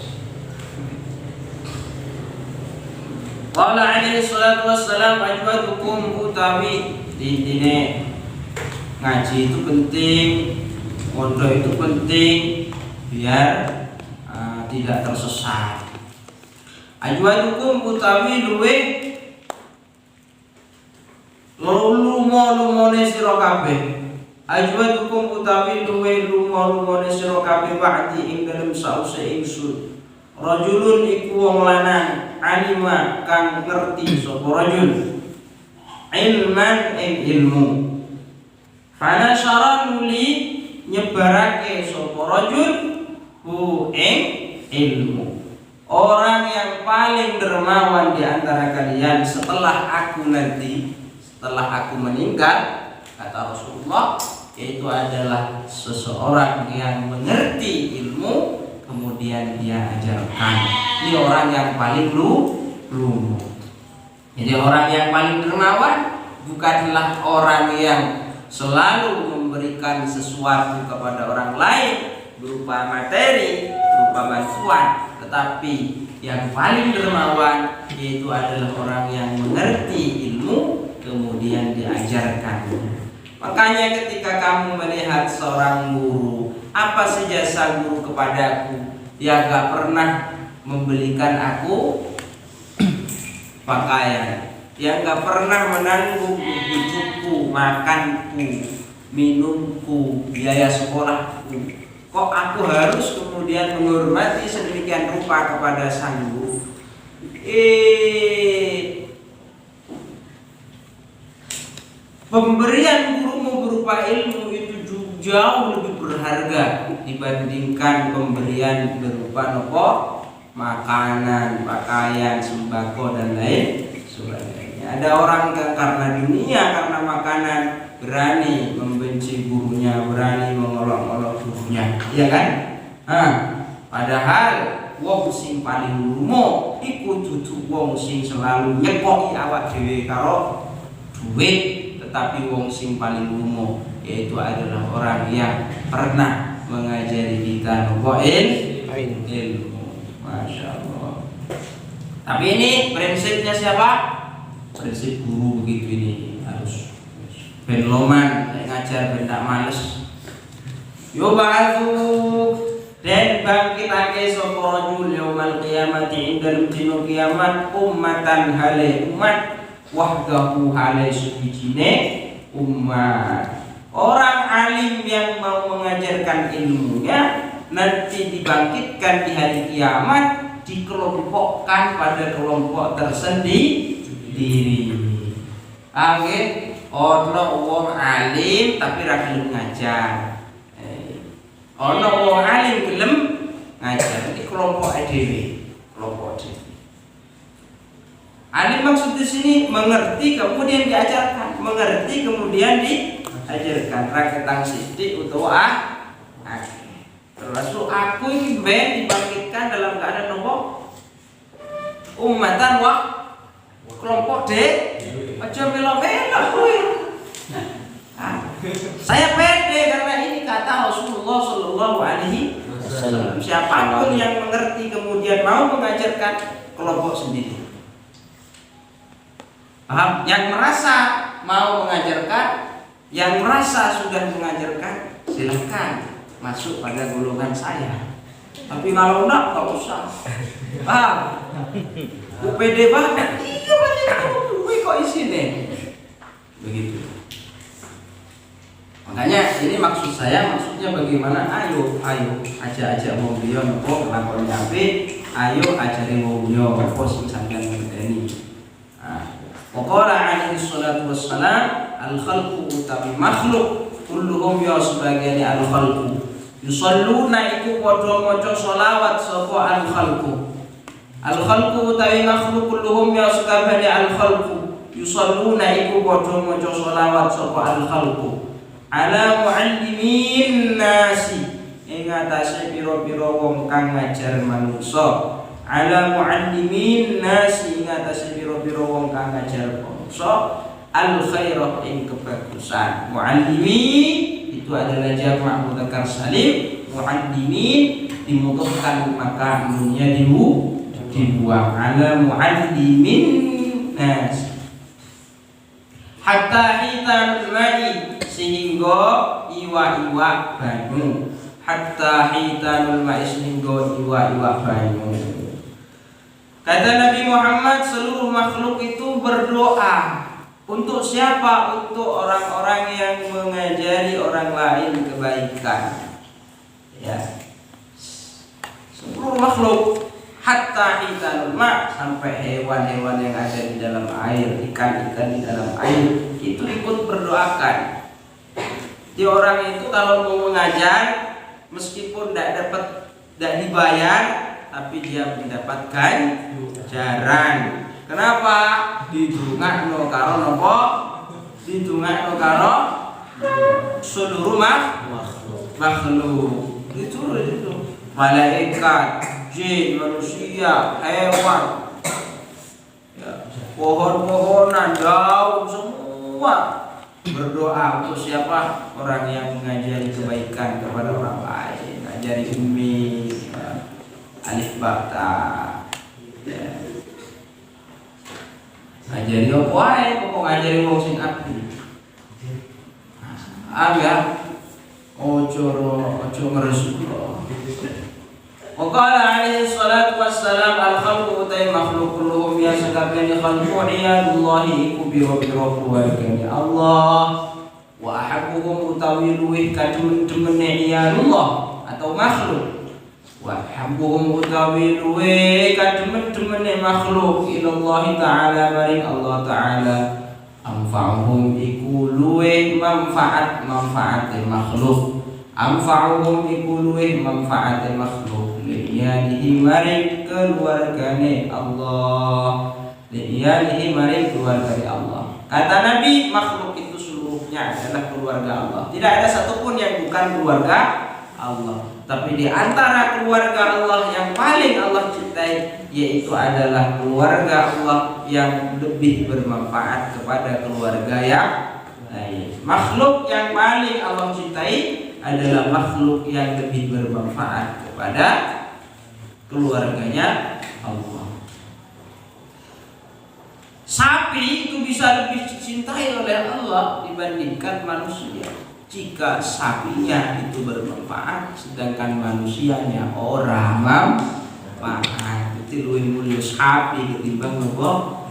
Qala alaihi salatu wassalam, ajwadukum utawi intine ngaji itu penting, pondok itu penting biar tidak tersesat. Ajwadukum utawi luwe lumone sira kabeh. Ajwadukum utawi luwe lumone sira kabeh ba'di ing dalem sause ingsun. Rajulun iku wong lanang alima kang ngerti sapa rajul ilman ing ilmu. Fana syaranuli nyebarake sapa rajul hu ing ilmu. Orang yang paling dermawan di antara kalian setelah aku meninggal, kata Rasulullah, yaitu adalah seseorang yang mengerti ilmu kemudian dia ajarkan. Ini orang yang paling lumu. Jadi orang yang paling dermawan bukanlah orang yang selalu memberikan sesuatu kepada orang lain berupa materi, berupa bantuan, tetapi yang paling dermawan yaitu adalah orang yang mengerti ilmu kemudian diajarkannya. Makanya ketika kamu melihat seorang guru, apa sih jasa guru kepadaku? Dia gak pernah membelikan aku pakaian, dia gak pernah menanggung hidupku, makanku, minumku, biaya sekolahku. Kok aku harus kemudian menghormati sedemikian rupa kepada sang guru? Pemberian gurumu berupa ilmu itu jauh lebih berharga dibandingkan pemberian berupa nopo makanan, pakaian, sembako dan lain sebagainya. Ada orang karena dunia, karena makanan berani membenci gurunya, berani mengolok-olok gurunya, iya kan? Padahal wong sing paling lumo iku dudu wong sing selalu nyekoki awak dhewe karo duit. Tetapi wong sing paling lumo yaitu adalah orang yang pernah mengajari kita nopo ilmu. Masya Allah. Tapi ini prinsipnya siapa? Prinsip guru begitu ini harus ben loman ngajar ben tak males. Yo ba'atsu dan bangkitake sapa rajul yaumal qiyamati indal dino kiamat ummatan hale umat wahdahu hale suwijine umat. Orang alim yang mau mengajarkan ilmunya nanti dibangkitkan di hari kiamat, dikelompokkan pada kelompok tersendiri. Ono wong alim tapi ra gelem ngajar. Ono wong alim gelem ngajar, iki kelompok dhewe, kelompok dhewe. Alim maksud di sini mengerti kemudian diajarkan, mengerti kemudian diajarkan. Raketang sithik utawa termasuk aku ini ben dibangkitkan dalam keadaan nopo umatan wa kelompok aja melo-melo kuwi. Saya pede karena ini kata Rasulullah Shallallahu Alaihi Wasallam. Siapapun yang mengerti kemudian mau mengajarkan kelompok sendiri. Paham? Yang merasa mau mengajarkan, yang merasa sudah mengajarkan, silakan masuk pada golongan saya. Tapi kalau enggak, tak usah. Paham? UPD banget. Iya banyak duit kok isinya. Begitu. Makanya ini maksud saya, maksudnya bagaimana? Ayo ajak wong liya nopo nglakoni apik, ayo ajari wong liya apa sing sampeyan ngerteni. Waqala alaihi salatu wassalam al-khalqu utawi makhluk kulluhum ya sebagian al-khalqu yusalluna iku padha maca selawat sapa al-khalqu. Al-khalqu utawi makhluk kulluhum ya sekabehane al-khalqu yusalluna iku padha maca selawat sapa al-khalqu ala muallimin nasi ing atase pira-pira wong kang ngajar manungsa. Ala muallimin nasi ing atase pira-pira wong kang ngajar manungsa al khairah ing kebagusan. Muallimi itu adalah jamak mudzakkar salim. Muallimin dimudhafkan maka nunnya dibuang. Ala muallimin nasi hatta hitanul ma'i sehingga iwa-iwa banyu. Hatta hitanul ma'i sehingga iwa-iwa banyu. Kata Nabi Muhammad, seluruh makhluk itu berdoa. Untuk siapa? Untuk orang-orang yang mengajari orang lain kebaikan. Ya. Seluruh makhluk, hatta hitanul ma, sampai hewan-hewan yang ada di dalam air, ikan-ikan di dalam air, itu ikut berdoakan. Jadi orang itu kalau mau mengajar, meskipun tidak dibayar, tapi dia mendapatkan jaran. Kenapa? Didungakno karo napa? Didungakno karo seluruh makhluk. Itu malaikat, jin, manusia, hewan, ya, pohon-pohonan, daun semua berdoa untuk siapa? Orang yang mengajari kebaikan kepada orang lain, mengajari ummi, alif ba ta, ya. ngajari apa wae, pokok ngajari wong sing abdi. Aga ojo ngeresuk. Waqala alaihi salatu wassalam al-khalqu utai makhluk kulluhum ya sakabani khalqu iyadullahi iku biro-biro keluarganya Allah wa ahabbuhum utawi luwih kademen-demene iyadullah atau makhluk wa ahabbuhum utawi luwih kademen-demene makhluk ilallahi ta'ala maring Allah ta'ala anfa'uhum iku luwih manfaate makhluk anfa'uhum iku luwih manfaate makhluk li'iyanihi maring keluargane Allah li'iyanihi maring keluargane Allah. Kata Nabi, makhluk itu seluruhnya adalah keluarga Allah. Tidak ada satupun yang bukan keluarga Allah. Tapi di antara keluarga Allah yang paling Allah cintai, yaitu adalah keluarga Allah yang lebih bermanfaat kepada keluarga yang lain. Makhluk yang paling Allah cintai adalah makhluk yang lebih bermanfaat kepada keluarganya Allah. Sapi itu bisa lebih dicintai oleh Allah dibandingkan manusia jika sapinya itu bermanfaat, sedangkan manusianya orang manfaat. Itu lebih mulia sapi ketimbang nopo.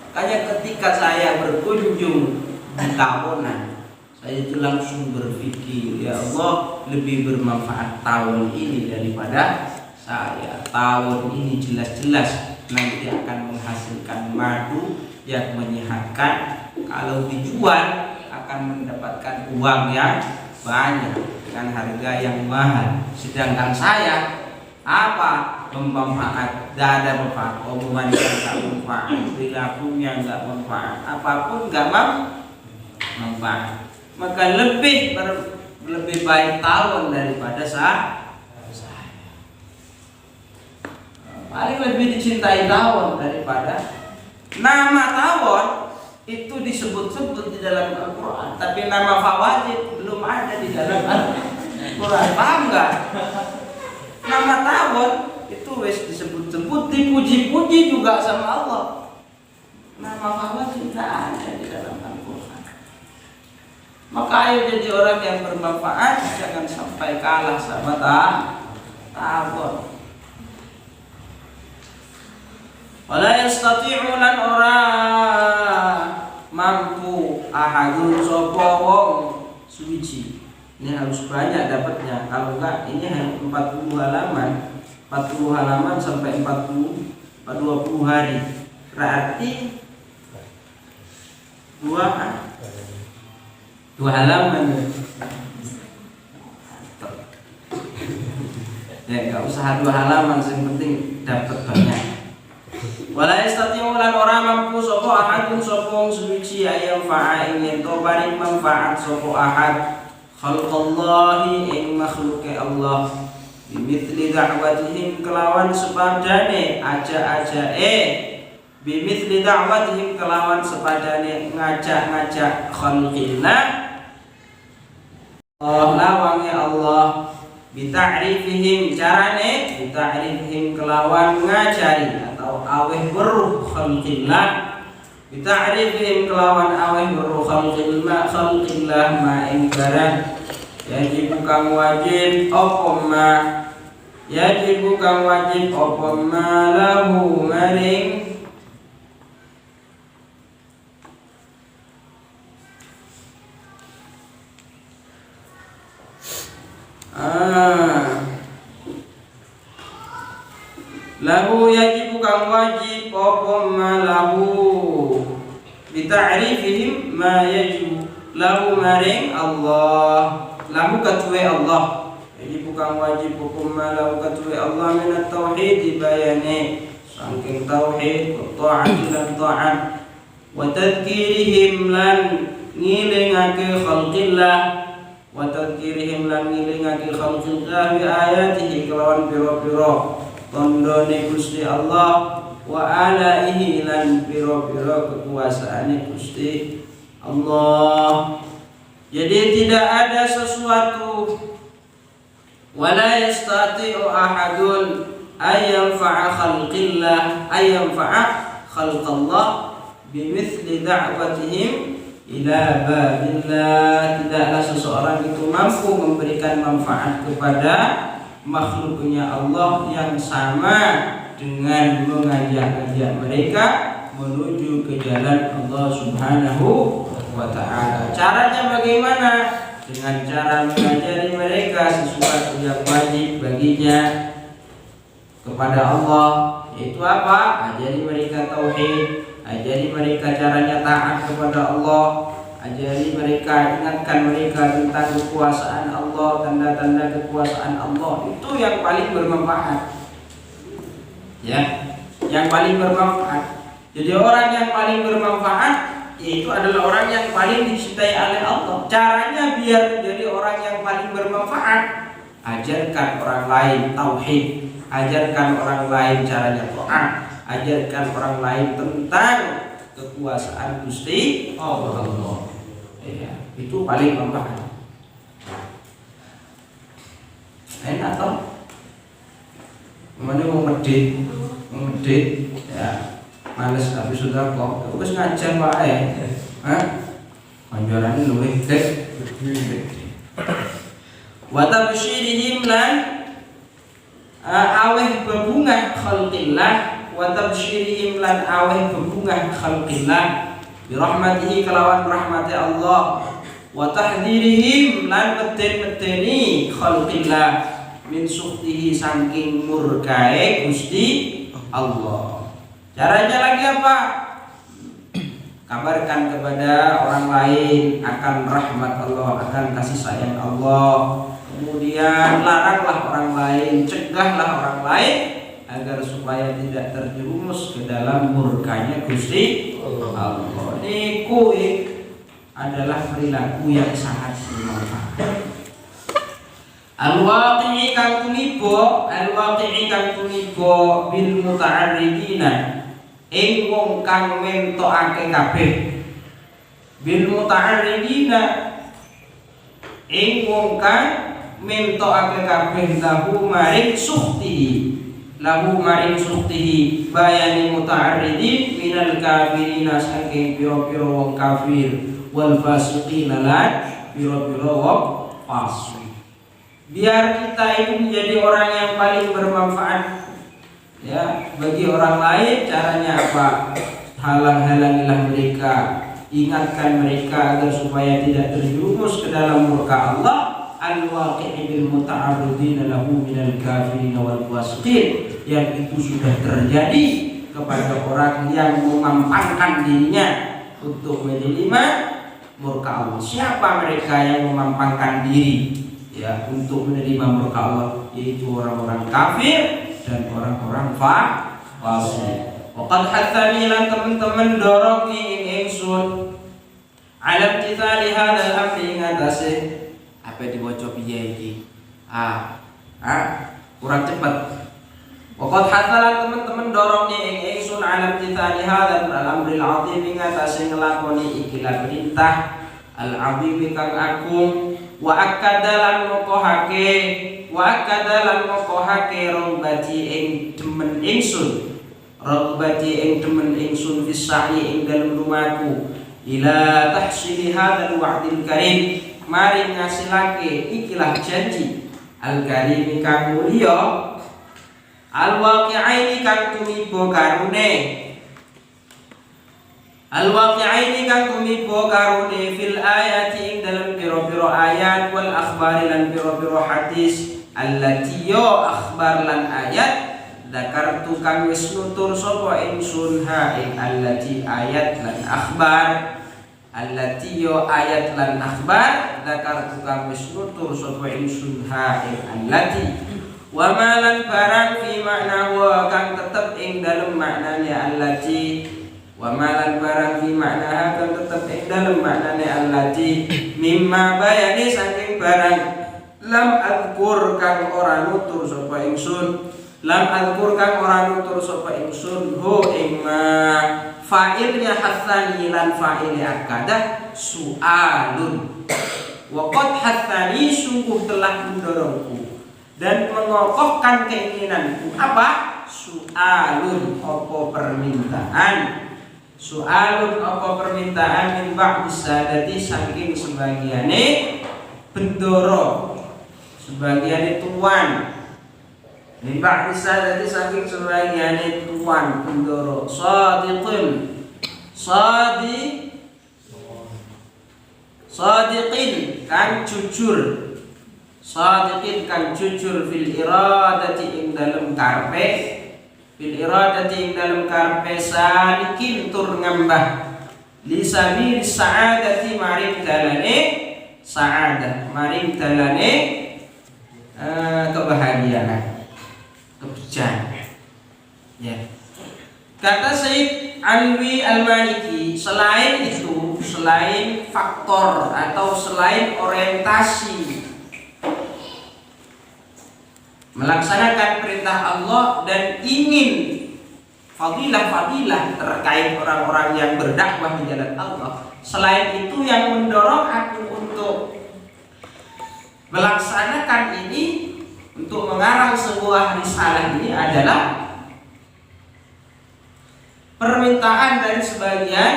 Makanya ketika saya berkunjung di tahunan, saya itu langsung berpikir, ya Allah, lebih bermanfaat tahun ini daripada saya. Tahun ini jelas-jelas nanti akan menghasilkan madu yang menyehatkan. Kalau dijual akan mendapatkan uang yang banyak dengan harga yang mahal. Sedangkan saya apa? Bermanfaat, tidak ada manfaat. Omongannya tidak manfaat, perilakunya tidak manfaat, apapun tidak manfaat. Maka lebih baik tawon daripada saya. Paling lebih dicintai tawon daripada. Nama tawon itu disebut-sebut di dalam Al-Quran, tapi nama fawajid belum ada di dalam Al-Quran. Paham nggak? Nama tawon itu wes disebut-sebut, dipuji-puji juga sama Allah. Nama fawajid tidak ada di dalam Al-Quran. Maka ayo jadi orang yang bermanfaat, jangan sampai kalah sama tawon. Wala yastati'u lan ora mampu ahadun sapa wong suci. Ini harus banyak dapatnya. Kalau enggak ini hanya 40 halaman. 40 halaman sampai 20 hari. Berarti dua halaman. Ya enggak usah 2 halaman, yang penting dapat banyak. Wala yastati'u lan ora mampu sapa ahadun sapa wong suci ayam fa'a ing to paring manfaat sapa ahad khalqallahi ing makhluke Allah bimithli da'watihim kelawan sepadane aja-ajae bimithli da'watihim kelawan sepadane ngajak-ngajak khalqillah lawange Allah bita'rifihim carane bita'rifihim kelawan ngajari atau aweh weruh khalqillah bita'rifihim kelawan aweh weruh khalqillah ma ing barang yajib kang wajib apa ma yajib kang wajib apa ma lahu maring lahu yajib kang wajib apa ma lahu bita'rifihim ma yajib lahu maring Allah lahu katwe Allah yajib kang wajib apa ma lahu katwe Allah minat tauhid bayane saking tauhid wa ta'at lan ta'at wa tadhkirihim lan ngilingake khalqillah wa tadhkirihim lan ngilingake khalqillah bi ayatihi kelawan pira-pira tandane Gusti Allah wa alaihi lan pira-pira kekuasaane Gusti Allah. Jadi tidak ada sesuatu wala yastati'u ahadun ayyanfa'a khalqillah ayyanfa'a khalqallah bimithli da'watihim ila babillah. Tidaklah seseorang itu mampu memberikan manfaat kepada makhluknya Allah yang sama dengan mengajak-ajak mereka menuju ke jalan Allah Subhanahu wa ta'ala. Caranya bagaimana? Dengan cara mengajari mereka sesuatu yang wajib baginya kepada Allah, yaitu apa? Ajari mereka tauhid, ajari mereka caranya taat kepada Allah, ajari mereka, ingatkan mereka tentang kekuasaan Allah, tanda-tanda kekuasaan Allah. Itu yang paling bermanfaat. Ya, yang paling bermanfaat. Jadi orang yang paling bermanfaat itu adalah orang yang paling dicintai oleh Allah. Caranya biar menjadi orang yang paling bermanfaat, ajarkan orang lain tauhid, ajarkan orang lain caranya taat, ajarkan orang lain tentang kekuasaan Gusti Allah. Ya, itu paling bermanfaat. Enak toh? Mana mau ngedit, ya. Males tapi sudah kok. Wis ngajar wae. Kanjarane luwih gede. Wa tabsyirihim lan aweh bebungah khalqillah, wa tabsyirihim lan aweh bebungah khalqillah bi rahmatihi kelawan rahmati Allah, wa tahdhirihim lan meden-medeni khalqillah min sukhtihi saking murkae Gusti Allah. Caranya lagi apa? Kabarkan kepada orang lain akan rahmat Allah, akan kasih sayang Allah. Kemudian laranglah orang lain, cegahlah orang lain agar supaya tidak terjerumus ke dalam murkanya Gusti Allah. Niku adalah perilaku yang sangat bermanfaat. Al-waqi'i kang tumibo bil muta'arridina ing wong kang mentokake kabeh, bil muta'arridina ing wong kang mentokake kabeh lahu maring suhtihi bayani muta'arridin minal kafirina saking pira-pira wong kafir wal fasiqina lan pira-pira wong fasik. Biar kita itu menjadi orang yang paling bermanfaat ya bagi orang lain. Caranya apa? Halang-halangilah mereka, ingatkan mereka agar supaya tidak terjerumus ke dalam murka Allah. Al-waqi'i bil muta'arridin lahu minal kafirin wal fasiqin, yang itu sudah terjadi kepada orang yang memampangkan dirinya untuk menerima murka Allah. Siapa mereka yang memampangkan diri ya untuk menerima murka Allah? Yaitu orang-orang kafir dan orang-orang fasik. Waqad hatsani lan teman-teman dorong ing ingsun alam titsali hadzal amri ngatasi apa diwaca piye iki? Kurang cepat. Waqad hatsalan teman-teman dorong ing ingsun alam titsali hadzal amri al-azim ngatasi nglakoni ikilah perintah al-azim kang agung. Wa akadalan mokohake rombati ing demen ingsun fisai ing dalem lumaku ila tahsili hadzal wa'dil karim mari ngasilake ikilah janji al karim kang mulya al waqi'aini kang tumiba karune fil ayati ing dalam biro-biro ayat wal akhbari lan biro-biro hadis allati yo akhbar lan ayat zakartu kang wis nutur sapa ingsun ha ing allati ayat lan akhbar allati yo ayat lan akhbar zakartu kang wis nutur sapa ingsun ha ing allati wa malan barang fi makna wa kang tetep ing dalem maknane allati wa malan barang fi makna kang tetep ing dalem maknane allati mimma bayani saking barang lam azkur kang ora nutur sapa ingsun ho ing ma fa'ilnya hatsani lan fa'il akadah su'alun wa qad hatsani sungguh telah mendorongku dan mengokohkan keinginanku apa Su'alun apa permintaan. Su'alun apa permintaan min ba'di sadati saking sebagiane bendoro, sebagiane tuan. Min ba'di sadati saking sebagiane tuan bendoro. Sadiqun Sadiqin kan jujur. Sadiqin kan jujur fil iradati ing dalem karpe. Fil iradati ing dalem karpe salikin tur ngambah li sabil sa'adati maring dalane sa'adah, maring dalane kebahagiaan, kebejan. Ya. Kata Syekh Alwi Al-Maliki, selain itu, selain faktor atau selain orientasi melaksanakan perintah Allah dan ingin fadilah-fadilah terkait orang-orang yang berdakwah di jalan Allah, selain itu yang mendorong aku untuk melaksanakan ini, untuk mengarang sebuah risalah ini adalah permintaan dari sebagian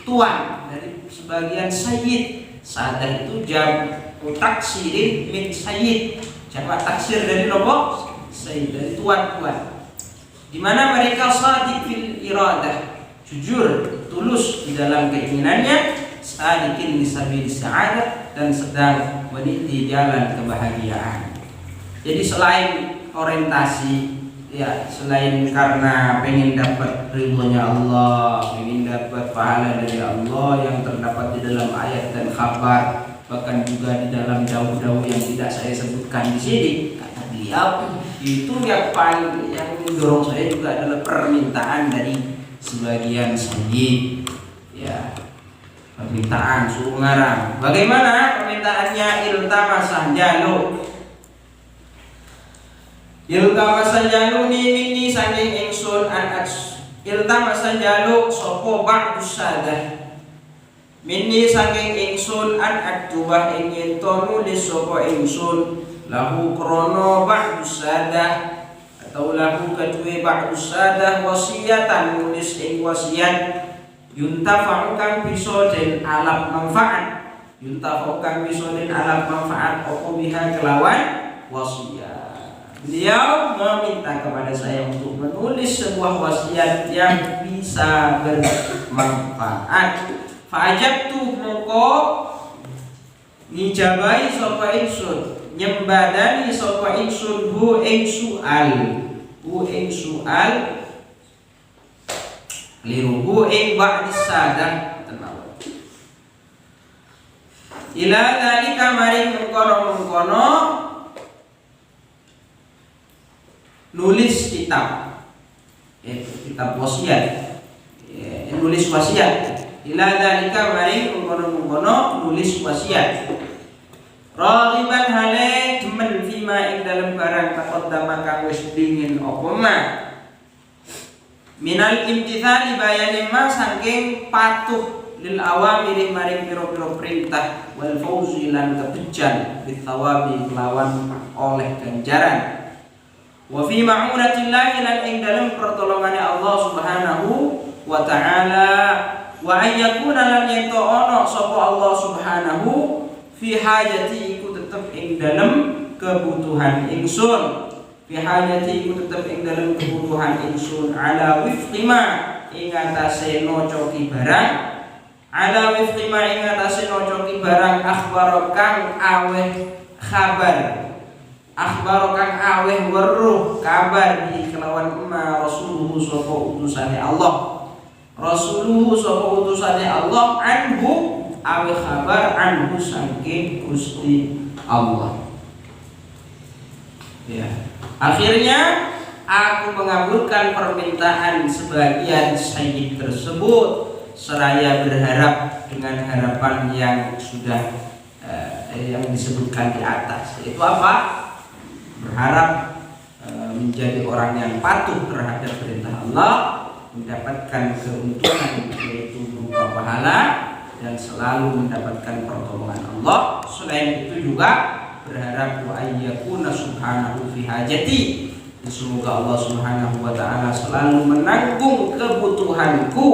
tuan, dari sebagian sayyid. Sadah itu jam taksirin min sayyid, jamak taksir dari nopo sayyid, dari tuan-tuan, di mana mereka shadiq fil iradah, jujur, tulus di dalam keinginannya, sadiqin bisabil sa'adah, dan sedang meniti jalan kebahagiaan. Jadi selain orientasi, ya, selain karena pengen dapat ridhonya Allah, pengen dapat pahala dari Allah yang terdapat di dalam ayat dan kabar, bahkan juga di dalam jauh-jauh yang tidak saya sebutkan di sini, kata beliau, itu yang paling yang mendorong saya juga adalah permintaan dari sebagian sayyid, ya, permintaan suruh ngarang. Bagaimana permintaannya? Iltamasah jaluk. Iltamasa jaluk ni saking ingsun an iltamasa jaluk sapa ba'dus sadah minni saking ingsun an aktubah ing yen to nulis sapa ingsun lahu krono ba'dus sadah atau lahu kadue ba'dus sadah wasiatan nulis ing wasiat yuntafa'u kang bisa den alat manfaat, yuntafa'u kang bisa den alat manfaat apa biha kelawan wasiat. Beliau meminta kepada saya untuk menulis sebuah wasiat yang bisa bermanfaat. Fa'ajabtu mongko ngijabahi sapa ingsun, nyembadani sapa ingsun hu ing soal liru hu ing ba'dis sadah tenawa. Ila dzalika maring mengkono nulis kitab, kitab wasiat, nulis wasiat. Ila dzalika maring mengkono nulis wasiat. Raghiban hale demen fima ing dalam barang taqaddama kang wis dingin apa ma minal imtithali bayane ma saking patuh lil awamiri maring pira-pira perintah wal fauzi lan kebejan bithawabi lawan oleh ganjaran. Wa fi ma'unatillahi lan ing dalem pertolongane Allah Subhanahu wa taala wa ayyakuna lan yen ono sapa Allah Subhanahu fi hajati iku tetep ing dalem kebutuhan ingsun, fi hajati iku tetep ing dalem kebutuhan ingsun ala wifqima ing atase nocoki barang, ala wifqima ing atase nocoki barang akhbar kang aweh kabar, akhbar kang aweh weruh kabar di kelawan ma rasuluhu sapa utusane Allah, rasuluhu sapa utusane Allah anhu aweh kabar anhu saking Gusti Allah. Ya, akhirnya aku mengabulkan permintaan sebagian sayyid tersebut seraya berharap dengan harapan yang sudah yang disebutkan di atas, yaitu apa? Berharap menjadi orang yang patuh terhadap perintah Allah, mendapatkan keuntungan yaitu berupa pahala dan selalu mendapatkan pertolongan Allah. Selain itu juga berharap wa ayyakuna subhanahu fi hajati, Semoga Allah Subhanahu wa taala selalu menanggung kebutuhanku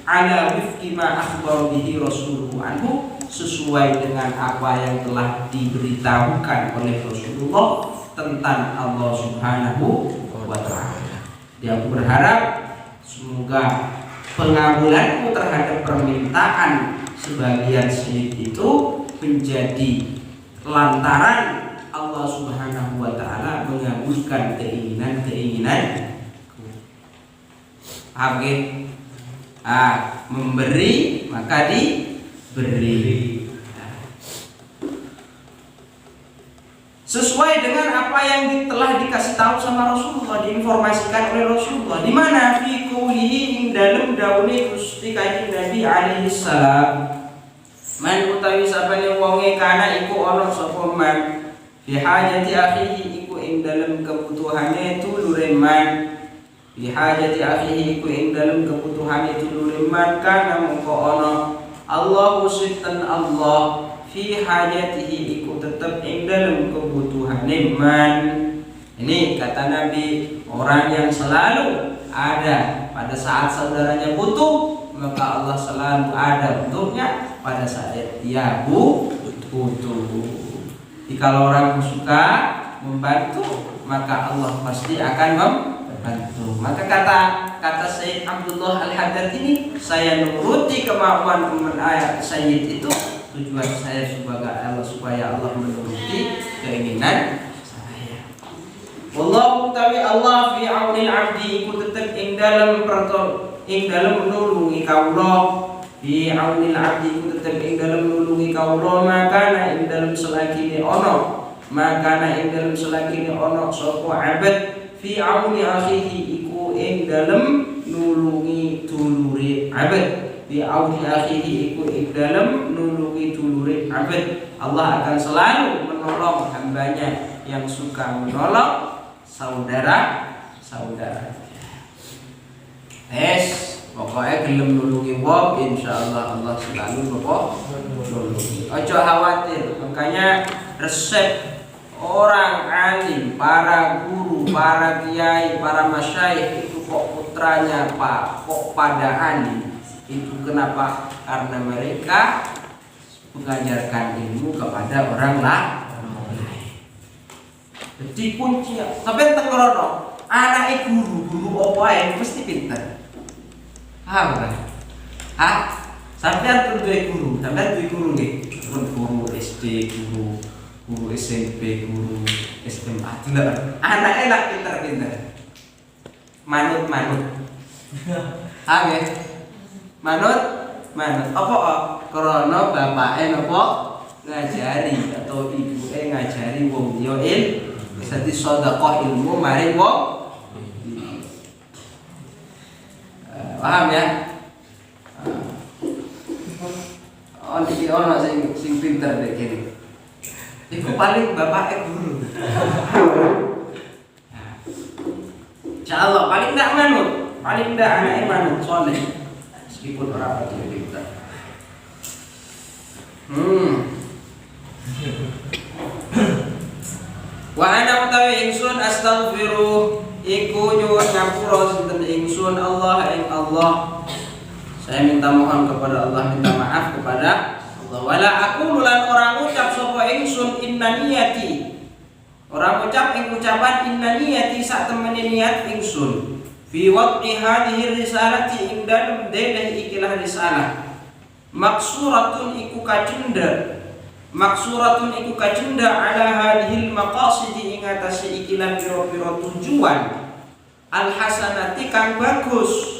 ala wifqi ma akhbar bihi rasuluhu anhu, sesuai dengan apa yang telah diberitahukan oleh Rasulullah tentang Allah Subhanahu wa taala. Dia berharap semoga pengabulanku terhadap permintaan sebagian syahid itu menjadi lantaran Allah Subhanahu wa taala mengabulkan keinginan-keinginanku. Paham nggih? Memberi maka diberi. Sesuai dengan apa yang telah dikasih tahu sama Rasulullah, diinformasikan oleh Rasulullah. Di mana fi qoulihi ing dalem daune Gusti Kanjeng Nabi alaihi salam, man utawi sapane wonge kana iku ana sapa man fi hajati akhihi iku ing dalem kebutuhane dulure man, fi hajati akhihi iku ing dalem kebutuhane dulure man kana mongko ana Allahu sittan Allah fi hajatihi iku tetep ing dalem kebutuhane man. Ini kata Nabi, orang yang selalu ada pada saat saudaranya butuh, maka Allah selalu ada untuknya pada saat dia butuh. Jika orang suka membantu, maka Allah pasti akan membantu. Maka kata Sayyid Abdullah Al-Haddad ini, saya menuruti kemauan teman ayat Sayyid itu, tujuan saya supaya Allah menuruti keinginan saya. Wallahu ta'ala Allah fi aunil abdi iku tetep ing dalem nulungi kawula, fi aunil abdi iku tetep ing dalem nulungi kawula, maka ing dalem selagine ana sapa abad fi auni akhihi iku ing dalem nulungi dulure abad, fi auni akhihi iku ing dalem nulungi dulure abad. Allah akan selalu menolong hambanya yang suka menolong saudara. Pokoknya gelem nulungi wong, insyaallah Allah selalu nulungi. Ojo khawatir. Makanya resep orang alim, para guru, para kiai, para masyayikh itu kok putranya kok pada alim. Itu kenapa? Karena mereka mengajarkan ilmu kepada orang lain. Jadi kunci, tapi tengrono anak guru apa ae mesti pinter. Paham kan? Sampeyan duwe guru, sampeyan duwe guru nggih. Guru SD, guru SMP, guru SMA. Anake lak pinter-pinter. Manut. Nggih. Manut. Apa krana bapake napa ngajari atau ibuke ngajari wong liya dadi sedekah ilmu maring wong. Paham ya? Iki ono sing pinter dek kene. Iku paling bapake guru. Insyaallah paling ndak manut, paling ndak anake manut soleh. Meskipun ora pati pinter. Wa ana utawi ingsun astaghfiru iku nyuwun ngapura sinten ingsun Allah ing Allah. Saya minta mohon kepada Allah, minta maaf kepada Allah. Wala aku lan orang ucap sapa ingsun inna niyati. Orang ucap ing ucapan inna niyati sak temene niat ingsun. Fi waqti hadhihi risalati ing dalem dene ikilah risalah. Maksuratun iku kacenda ala hadhil maqasidi ing atase ikilah pira-pira tujuan al hasanati kang bagus,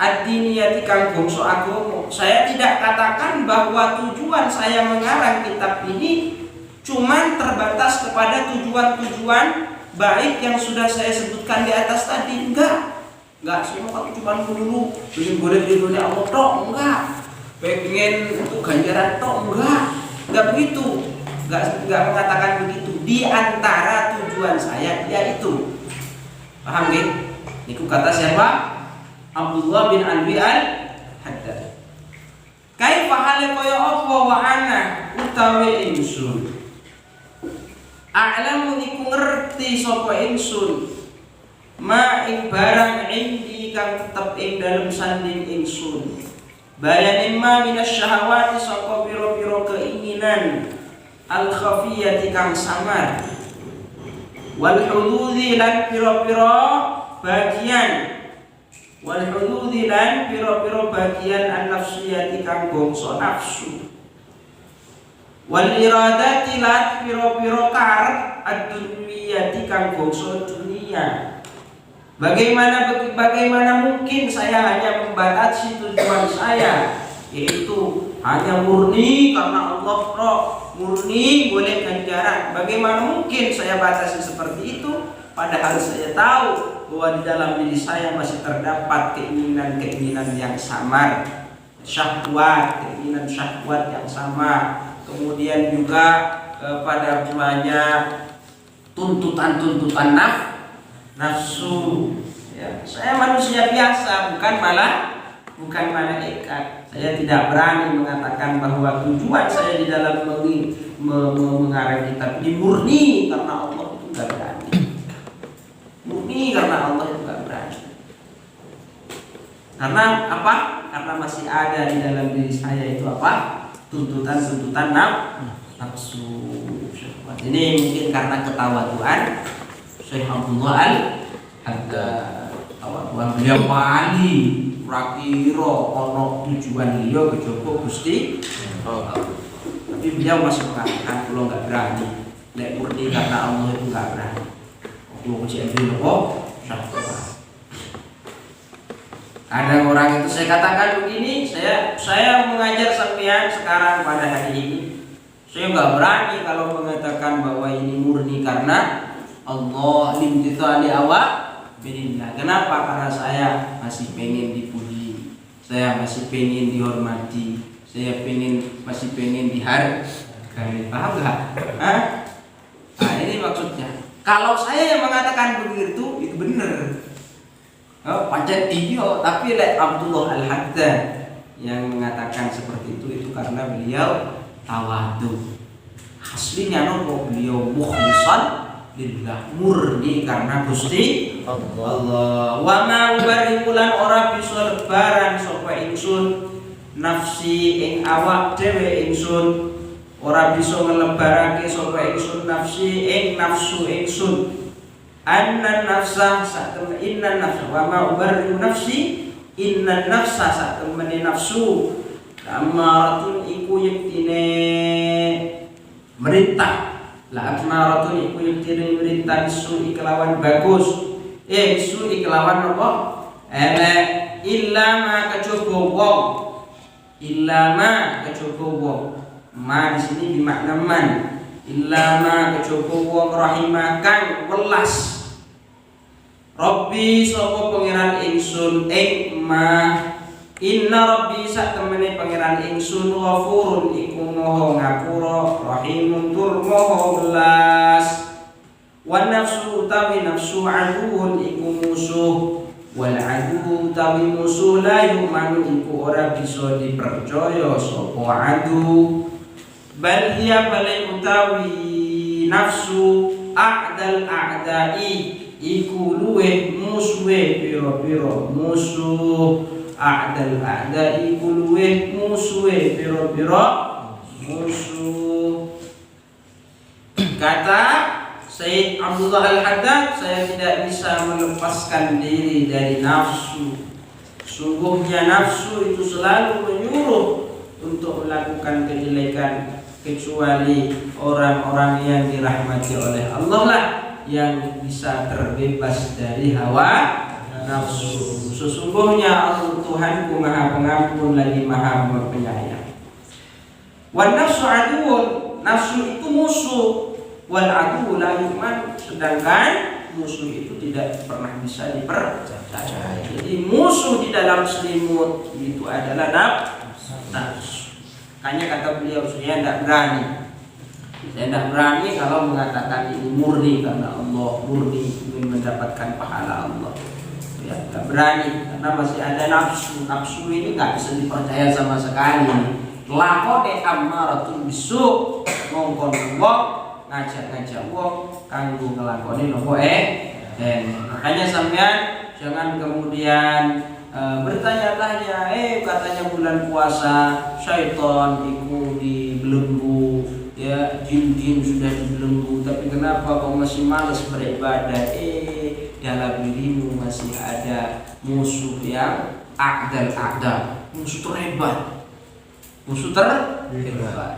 ad-diniyati kang bangsa agama. Saya tidak katakan bahwa tujuan saya mengarang kitab ini cuman terbatas kepada tujuan-tujuan baik yang sudah saya sebutkan di atas tadi. Enggak semua cuma dulu pengen boleh di Allah tok, enggak. Pengen untuk ganjaran tok, enggak begitu. Enggak mengatakan begitu. Di antara tujuan saya yaitu, paham nggih? Niku kata siapa? Abdullah bin Alwi Al-Haddad. Kaifa hale kaya apa wa ana utawi ingsun a'lamu iku ngerti sapa ingsun ma ing barang indi kang tetep ing dalem sanding ingsun bayanin ma minas syahawati saka pira-pira keinginan al khafiyati kang samar wal hududzi lan pira-pira bagian wal hududzi lan pira-pira bagian an nafsiyati kang bangsa nafsu wal iradati lan pira-pira karep ad-dunyiyati kang bangsa dunia. Bagaimana mungkin saya hanya membatasi tujuan saya, yaitu hanya murni karena Allah, murni boleh ganjaran. Bagaimana mungkin saya batasi seperti itu, padahal saya tahu bahwa di dalam diri saya masih terdapat keinginan-keinginan yang samar, keinginan syahwat yang sama. Kemudian juga pada banyak tuntutan-tuntutan nafsu. Ya, saya manusia biasa, bukan malaikat. Saya tidak berani mengatakan bahwa tujuan saya di dalam mengarang kitab ini murni karena Allah, itu tidak berani. Murni karena Allah itu tidak berani. Karena apa? Karena masih ada di dalam diri saya itu apa? Tuntutan nafsu. Ini mungkin karena ketawaduan Syekh Abdullah Al-Haddad. Tawaduan beliau wali, rakiro ono tujuan liya kejaba Gusti. Tapi beliau masih mengatakan kalau enggak berani. Lek murni karena Allah itu enggak berani. Kulo cek nopo? Ada orang itu saya katakan begini, saya mengajar sampean sekarang pada hari ini. Saya nggak berani kalau mengatakan bahwa ini murni karena Allah limtithali awak billah. Kenapa? Karena saya masih pengen dipuji, saya masih pengen dihormati, saya masih pengen dihargai. Paham nggak? Nah ini maksudnya. Kalau saya yang mengatakan begitu, itu benar. Pancen iya, tapi Abdullah Al-Haddad yang mengatakan seperti itu karena beliau tawadu. Aslinya nopo beliau mukhlishan lillah, murni karena Gusti Allah. Wa ma ubarimulan ora bisa lebaran sapa ingsun nafsi ing awak dhewe ingsun, ora bisa ngelebarake sapa ingsun nafsi ing nafsu ingsun. Anna nafsa inna nafsa wa ma ubarri'u nafsi inna nafsa satemene nafsu amaratun iku yektine merintah la amaratun iku yektine merintah bisu iklawan bagus bisu iklawan apa illa ma kejaba wong ma di sini bermakna man illa ma kejaba wong rahimah kang welas Rabbi sapa pangeran ingsun ing ma inna rabbi sak temene pangeran ingsun ghafurun iku maha ngapura rahimun tur maha welas wan nafsu utawi nafsu aduun iku musuh wal adu utawi musuh la yumanu iku ora bisa dipercaya sapa adu bal hiya bale utawi nafsu a'dal a'dai iku luweh musuhe pira-pira musuh a'dal a'da iku luweh musuhe pira-pira musuh. Kata Syekh Abdullah Al-Haddad, saya tidak bisa melepaskan diri dari nafsu. Sungguhnya nafsu itu selalu menyuruh untuk melakukan kejelekan, kecuali orang-orang yang dirahmati oleh Allah lah yang bisa terbebas dari hawa nafsu. Sesungguhnya Allah Tuhanku Maha Pengampun lagi Maha Penyayang. Wan nafsu aduun, nafsu itu musuh. Wal adu la yu'man, sedangkan musuh itu tidak pernah bisa dipercaya. Jadi musuh di dalam selimut itu adalah nafsu. Makanya kata beliau, saya tidak berani. Saya tidak berani kalau mengatakan ini murni karena Allah, murni ingin mendapatkan pahala Allah. Ya, tidak berani karena masih ada nafsu. Nafsu ini nggak bisa dipercaya sama sekali. Lakone ammaratun bisu, ngongkon wong ngajak-ngajak wong kanggo nglakoni nopo makanya sampean jangan kemudian bertanya-tanya, katanya bulan puasa syaitan iku dibelenggu, ya jin-jin sudah dibelenggu, tapi kenapa kau masih malas beribadah? Dalam dirimu masih ada musuh yang a'dal, musuh terhebat,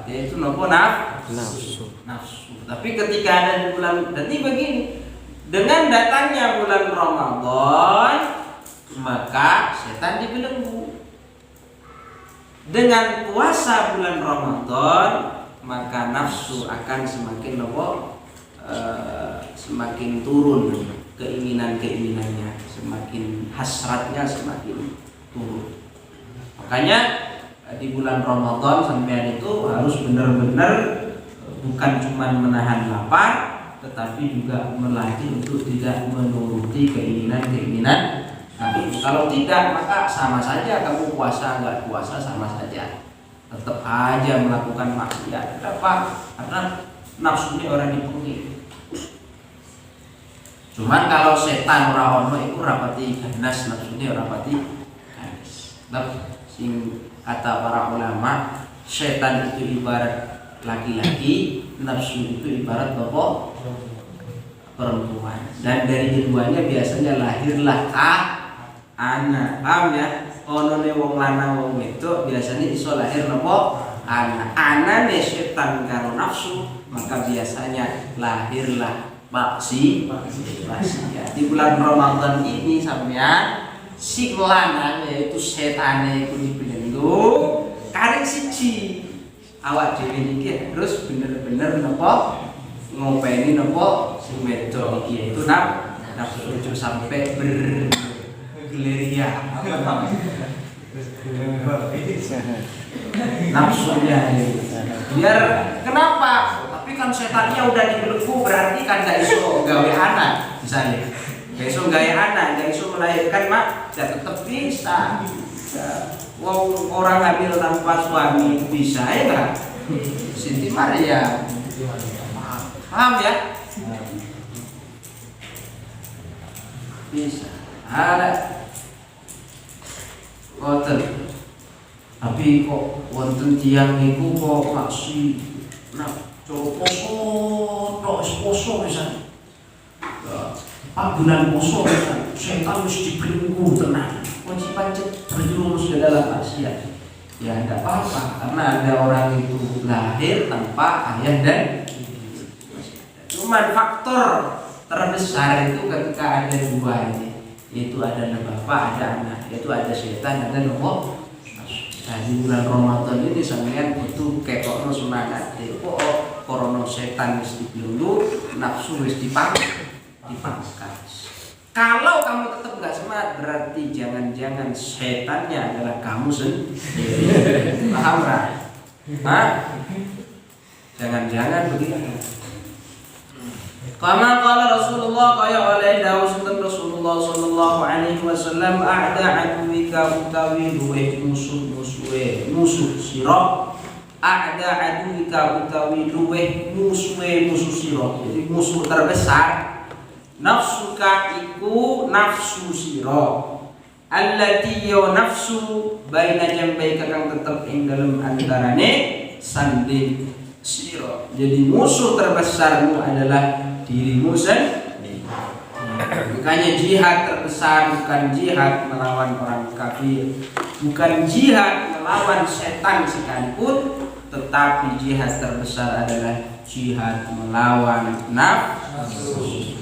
yaitu nopo nafsu. Tapi ketika ada di bulan, berarti begini, dengan datangnya bulan Ramadan maka setan dibelenggu. Dengan puasa bulan Ramadan maka nafsu akan semakin semakin turun, keinginannya semakin, hasratnya semakin turun. Makanya di bulan Ramadan sampean itu harus benar-benar bukan cuma menahan lapar, tetapi juga melatih untuk tidak menuruti keinginan. Kalau tidak maka sama saja kamu puasa nggak puasa sama saja, tetap aja melakukan maksiat. Kenapa? Karena nafsunya orang dipengaruhi. Cuman kalau setan ora ono iku rapati ganas, nafsunya rapati ganas. Sing kata para ulama, setan itu ibarat laki-laki, nafsu itu ibarat bapak perempuan. Dan dari keduanya biasanya lahirlah anak. Paham ya? Ono ne wong lanang wong wedok biasanya iso lahir napa? Anak. Anane setan karo nafsu, maka biasanya lahirlah maksiat. Di bulan Ramadan ini sampean si lanang yaitu setane iku dibelenggu kareng siji. Awak dhewe niki terus bener-bener napa ngopeni napa sing wedok iki itu nafsu sampai bergeleria nafsunya ini. Biar kenapa? Tapi kan setannya udah dibelenggu, berarti kan gak iso gawe anak misalnya. Gak iso gawe anak, gak iso melahirkan mak, ya tetep bisa. Wong orang hamil tanpa suami bisa ya enggak? Siti Maria. Paham ya? Bisa. Ada. Wonten. Tapi kok wonten tiyang niku kok masih poso misalnya. Bulan poso misalnya, setan mesti dibelenggu tenang. Kewajiban terjerumus ke dalam maksiat. Ya tidak apa-apa, karena ada orang itu lahir tanpa ayah dan ibu. Cuman faktor terbesar itu ketika ada dua ini, yaitu ada bapak, ada anak, yaitu ada setan, ada nomor. Nah, di bulan Ramadan ini sampean butuh kekokno semangat. Kok korono setan wis dibelenggu, nafsu wis dipangkas. Kalau kamu tetap nggak semangat, berarti jangan-jangan setannya adalah kamu sendiri. Paham nggak? Jangan-jangan begitu. Kama qala Rasulullah, kaya oleh dawuh Rasulullah sallallahu alaihi wasallam, a'da aduwika utawi luweh musuh sira. A'da aduwika utawi luweh musuh sira. Jadi musuh terbesar nafsuka iku nafsu sira. Allati ya nafsu baina jambaika kang tetep ing dalem antarane sanding sira. Jadi musuh terbesarmu adalah dirimu sendiri. Makanya jihad terbesar bukan jihad melawan orang kafir, bukan jihad melawan setan sekalipun, tetapi jihad terbesar adalah jihad melawan nafsu.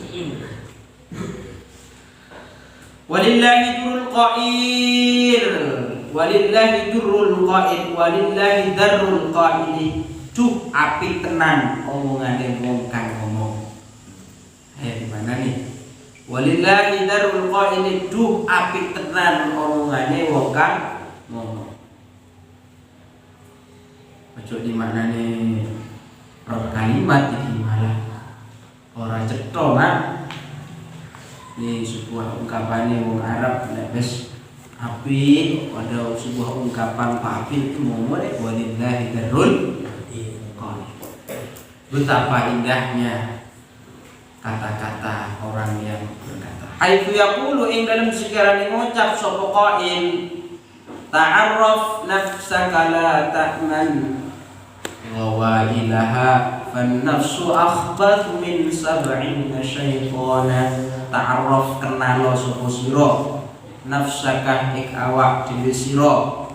Walillahi durrul qail, walillahi durrul qail, walillahi darrul qail. Duh api tenan omongane wong kang ngomong. Gimana nih? Walillahi darul qail, duh apik tenan omongane wong kang ngomong. Ojo di mana nih? Rong kalimat iki malah ora cetha, Mak. Ini sebuah ungkapan wong Arab nek wis apik, ada sebuah ungkapan apik itu ngomong walillahi darul qail. Betapa indahnya kata-kata orang yang berkata. Haitsu yaqulu ing dalam sekiranya ngucap sapa qail, ta'arraf nafsaka la ta'man wa ilaha fan nafsu akhbath min sab'ina syaitana. Ta'arraf kenalo sapa sira nafsaka ik awak dhewe sira,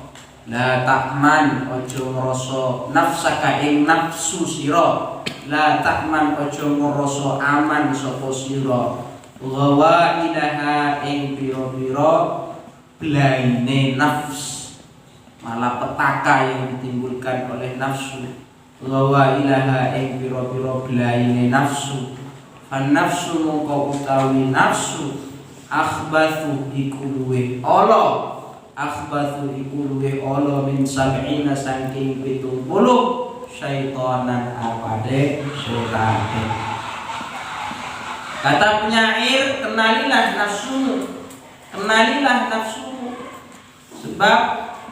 la ta'man ojo ngrasa nafsaka ing nafsu sira, la ta'man ojo ngrasa aman sapa sira, wa ilaha ing pira-pira blaine nafs, malapetaka yang ditimbulkan oleh nafsu, wa ilaha ing pira-pira blaine nafsu, fan nafsu mongko utawi nafsu akhbathu iku luweh ala, akhbathu iku luweh ala min sab'ina saking 70 syaitanan apade setan. Kata penyair, kenalilah nafsumu, kenalilah nafsumu, sebab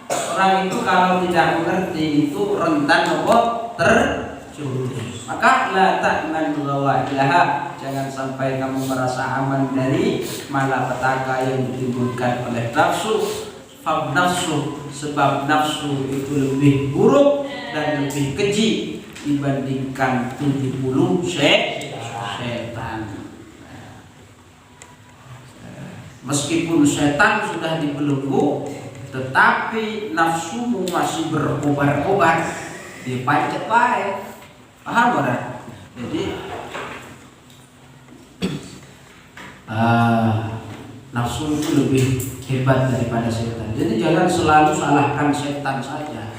orang itu kalau tidak mengerti itu rentan apa terjerumus. Maka la ta'man wa ilaha, jangan sampai kamu merasa aman dari malapetaka yang ditimbulkan oleh nafsu. Fab nafsu, sebab nafsu itu lebih buruk dan lebih keji dibandingkan 70 setan. Meskipun setan sudah dibelenggu, tetapi nafsumu masih berkobar-kobar, dipancet baik. Paham orang? Jadi nafsu itu lebih hebat daripada setan. Jadi jangan selalu salahkan setan saja.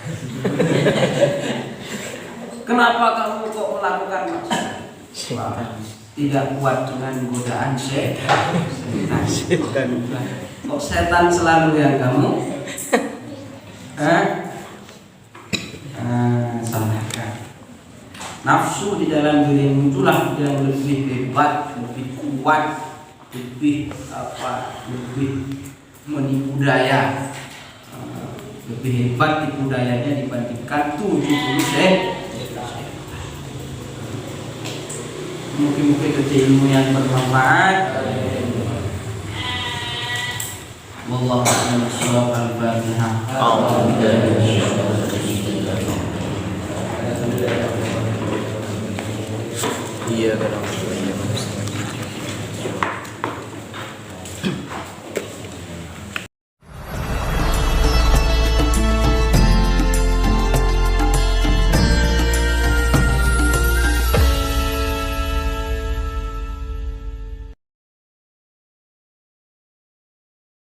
Kenapa kamu kok melakukan maksiat? Tidak kuat dengan godaan setan. Kok setan selalu yang kamu salahkan? Nafsu di dalam dirimu itulah yang lebih hebat, lebih kuat, lebih menipu daya, lebih hebat tipu dayanya dibandingkan 70 setan. Mungkin itu ilmu yang bermanfaat. Wallahu a'lam bishawab. Al-Fatihah. Iya,